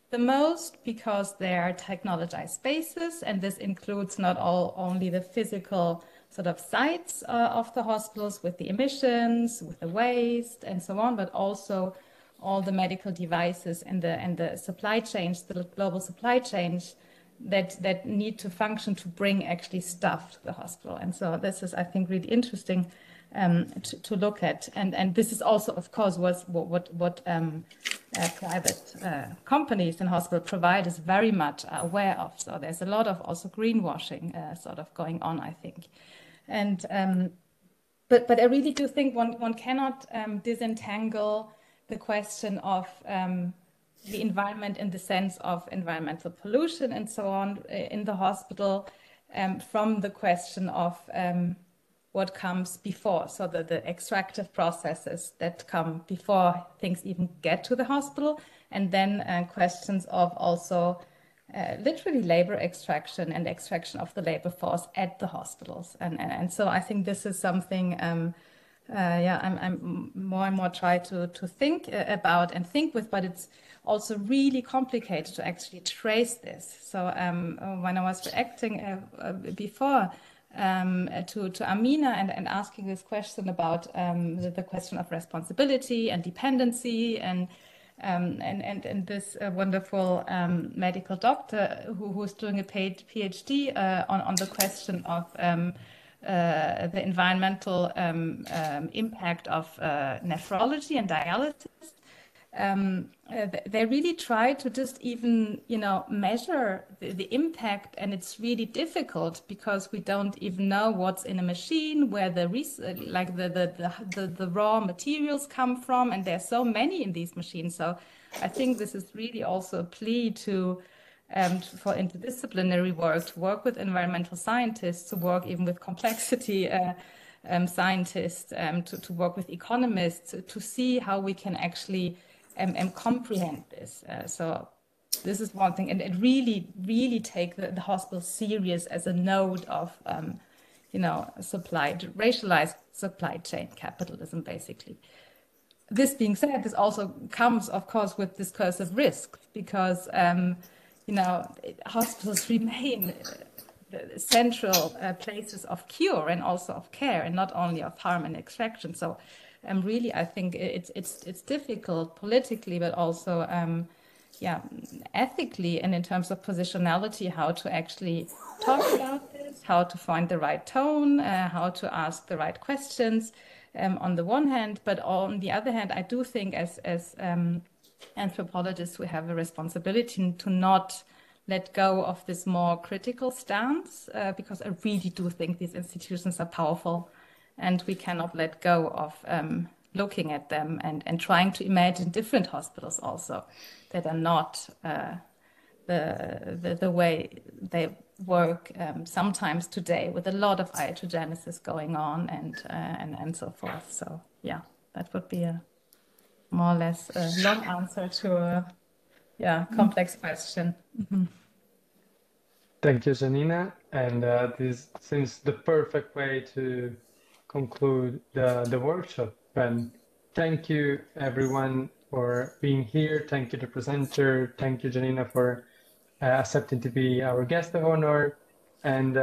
the most because they are technologized spaces, and this includes not only the physical sort of sites of the hospitals with the emissions, with the waste and so on, but also all the medical devices and the supply chains, the global supply chains that need to function to bring actually stuff to the hospital. And so this is, I think, really interesting to look at. And this is also, of course, what private companies and hospital providers very much are aware of. So there's a lot of also greenwashing sort of going on, I think. And but I really do think one cannot disentangle the question of the environment in the sense of environmental pollution and so on in the hospital from the question of what comes before. So the extractive processes that come before things even get to the hospital, and then questions of also literally labor extraction and extraction of the labor force at the hospitals. And so I think this is something I'm more and more try to think about and think with, but it's also really complicated to actually trace this. So when I was reacting before to Amina and asking this question about the question of responsibility and dependency and this wonderful medical doctor who's doing a PhD on the question of the environmental impact of nephrology and dialysis. They really try to just even, measure the impact, and it's really difficult because we don't even know what's in a machine, where the raw materials come from, and there's so many in these machines. So I think this is really also a plea for interdisciplinary work, to work with environmental scientists, to work even with complexity scientists, to work with economists, to see how we can actually comprehend this. So this is one thing, and it really take the hospital serious as a node of, racialized supply chain capitalism, basically. This being said, this also comes, of course, with discursive risk because, hospitals remain the central places of cure and also of care, and not only of harm and extraction. So really, I think it's difficult politically, but also ethically and in terms of positionality, how to actually talk about this, how to find the right tone, how to ask the right questions on the one hand, but on the other hand, I do think as anthropologists, we have a responsibility to not let go of this more critical stance, because I really do think these institutions are powerful, and we cannot let go of looking at them and trying to imagine different hospitals also that are not the way they work sometimes today, with a lot of iatrogenesis going on and so forth. So yeah, that would be a more or less a long answer to a complex question. Mm-hmm. Thank you, Janina. And this seems the perfect way to conclude the workshop. And thank you, everyone, for being here. Thank you, the presenter. Thank you, Janina, for accepting to be our guest of honor. And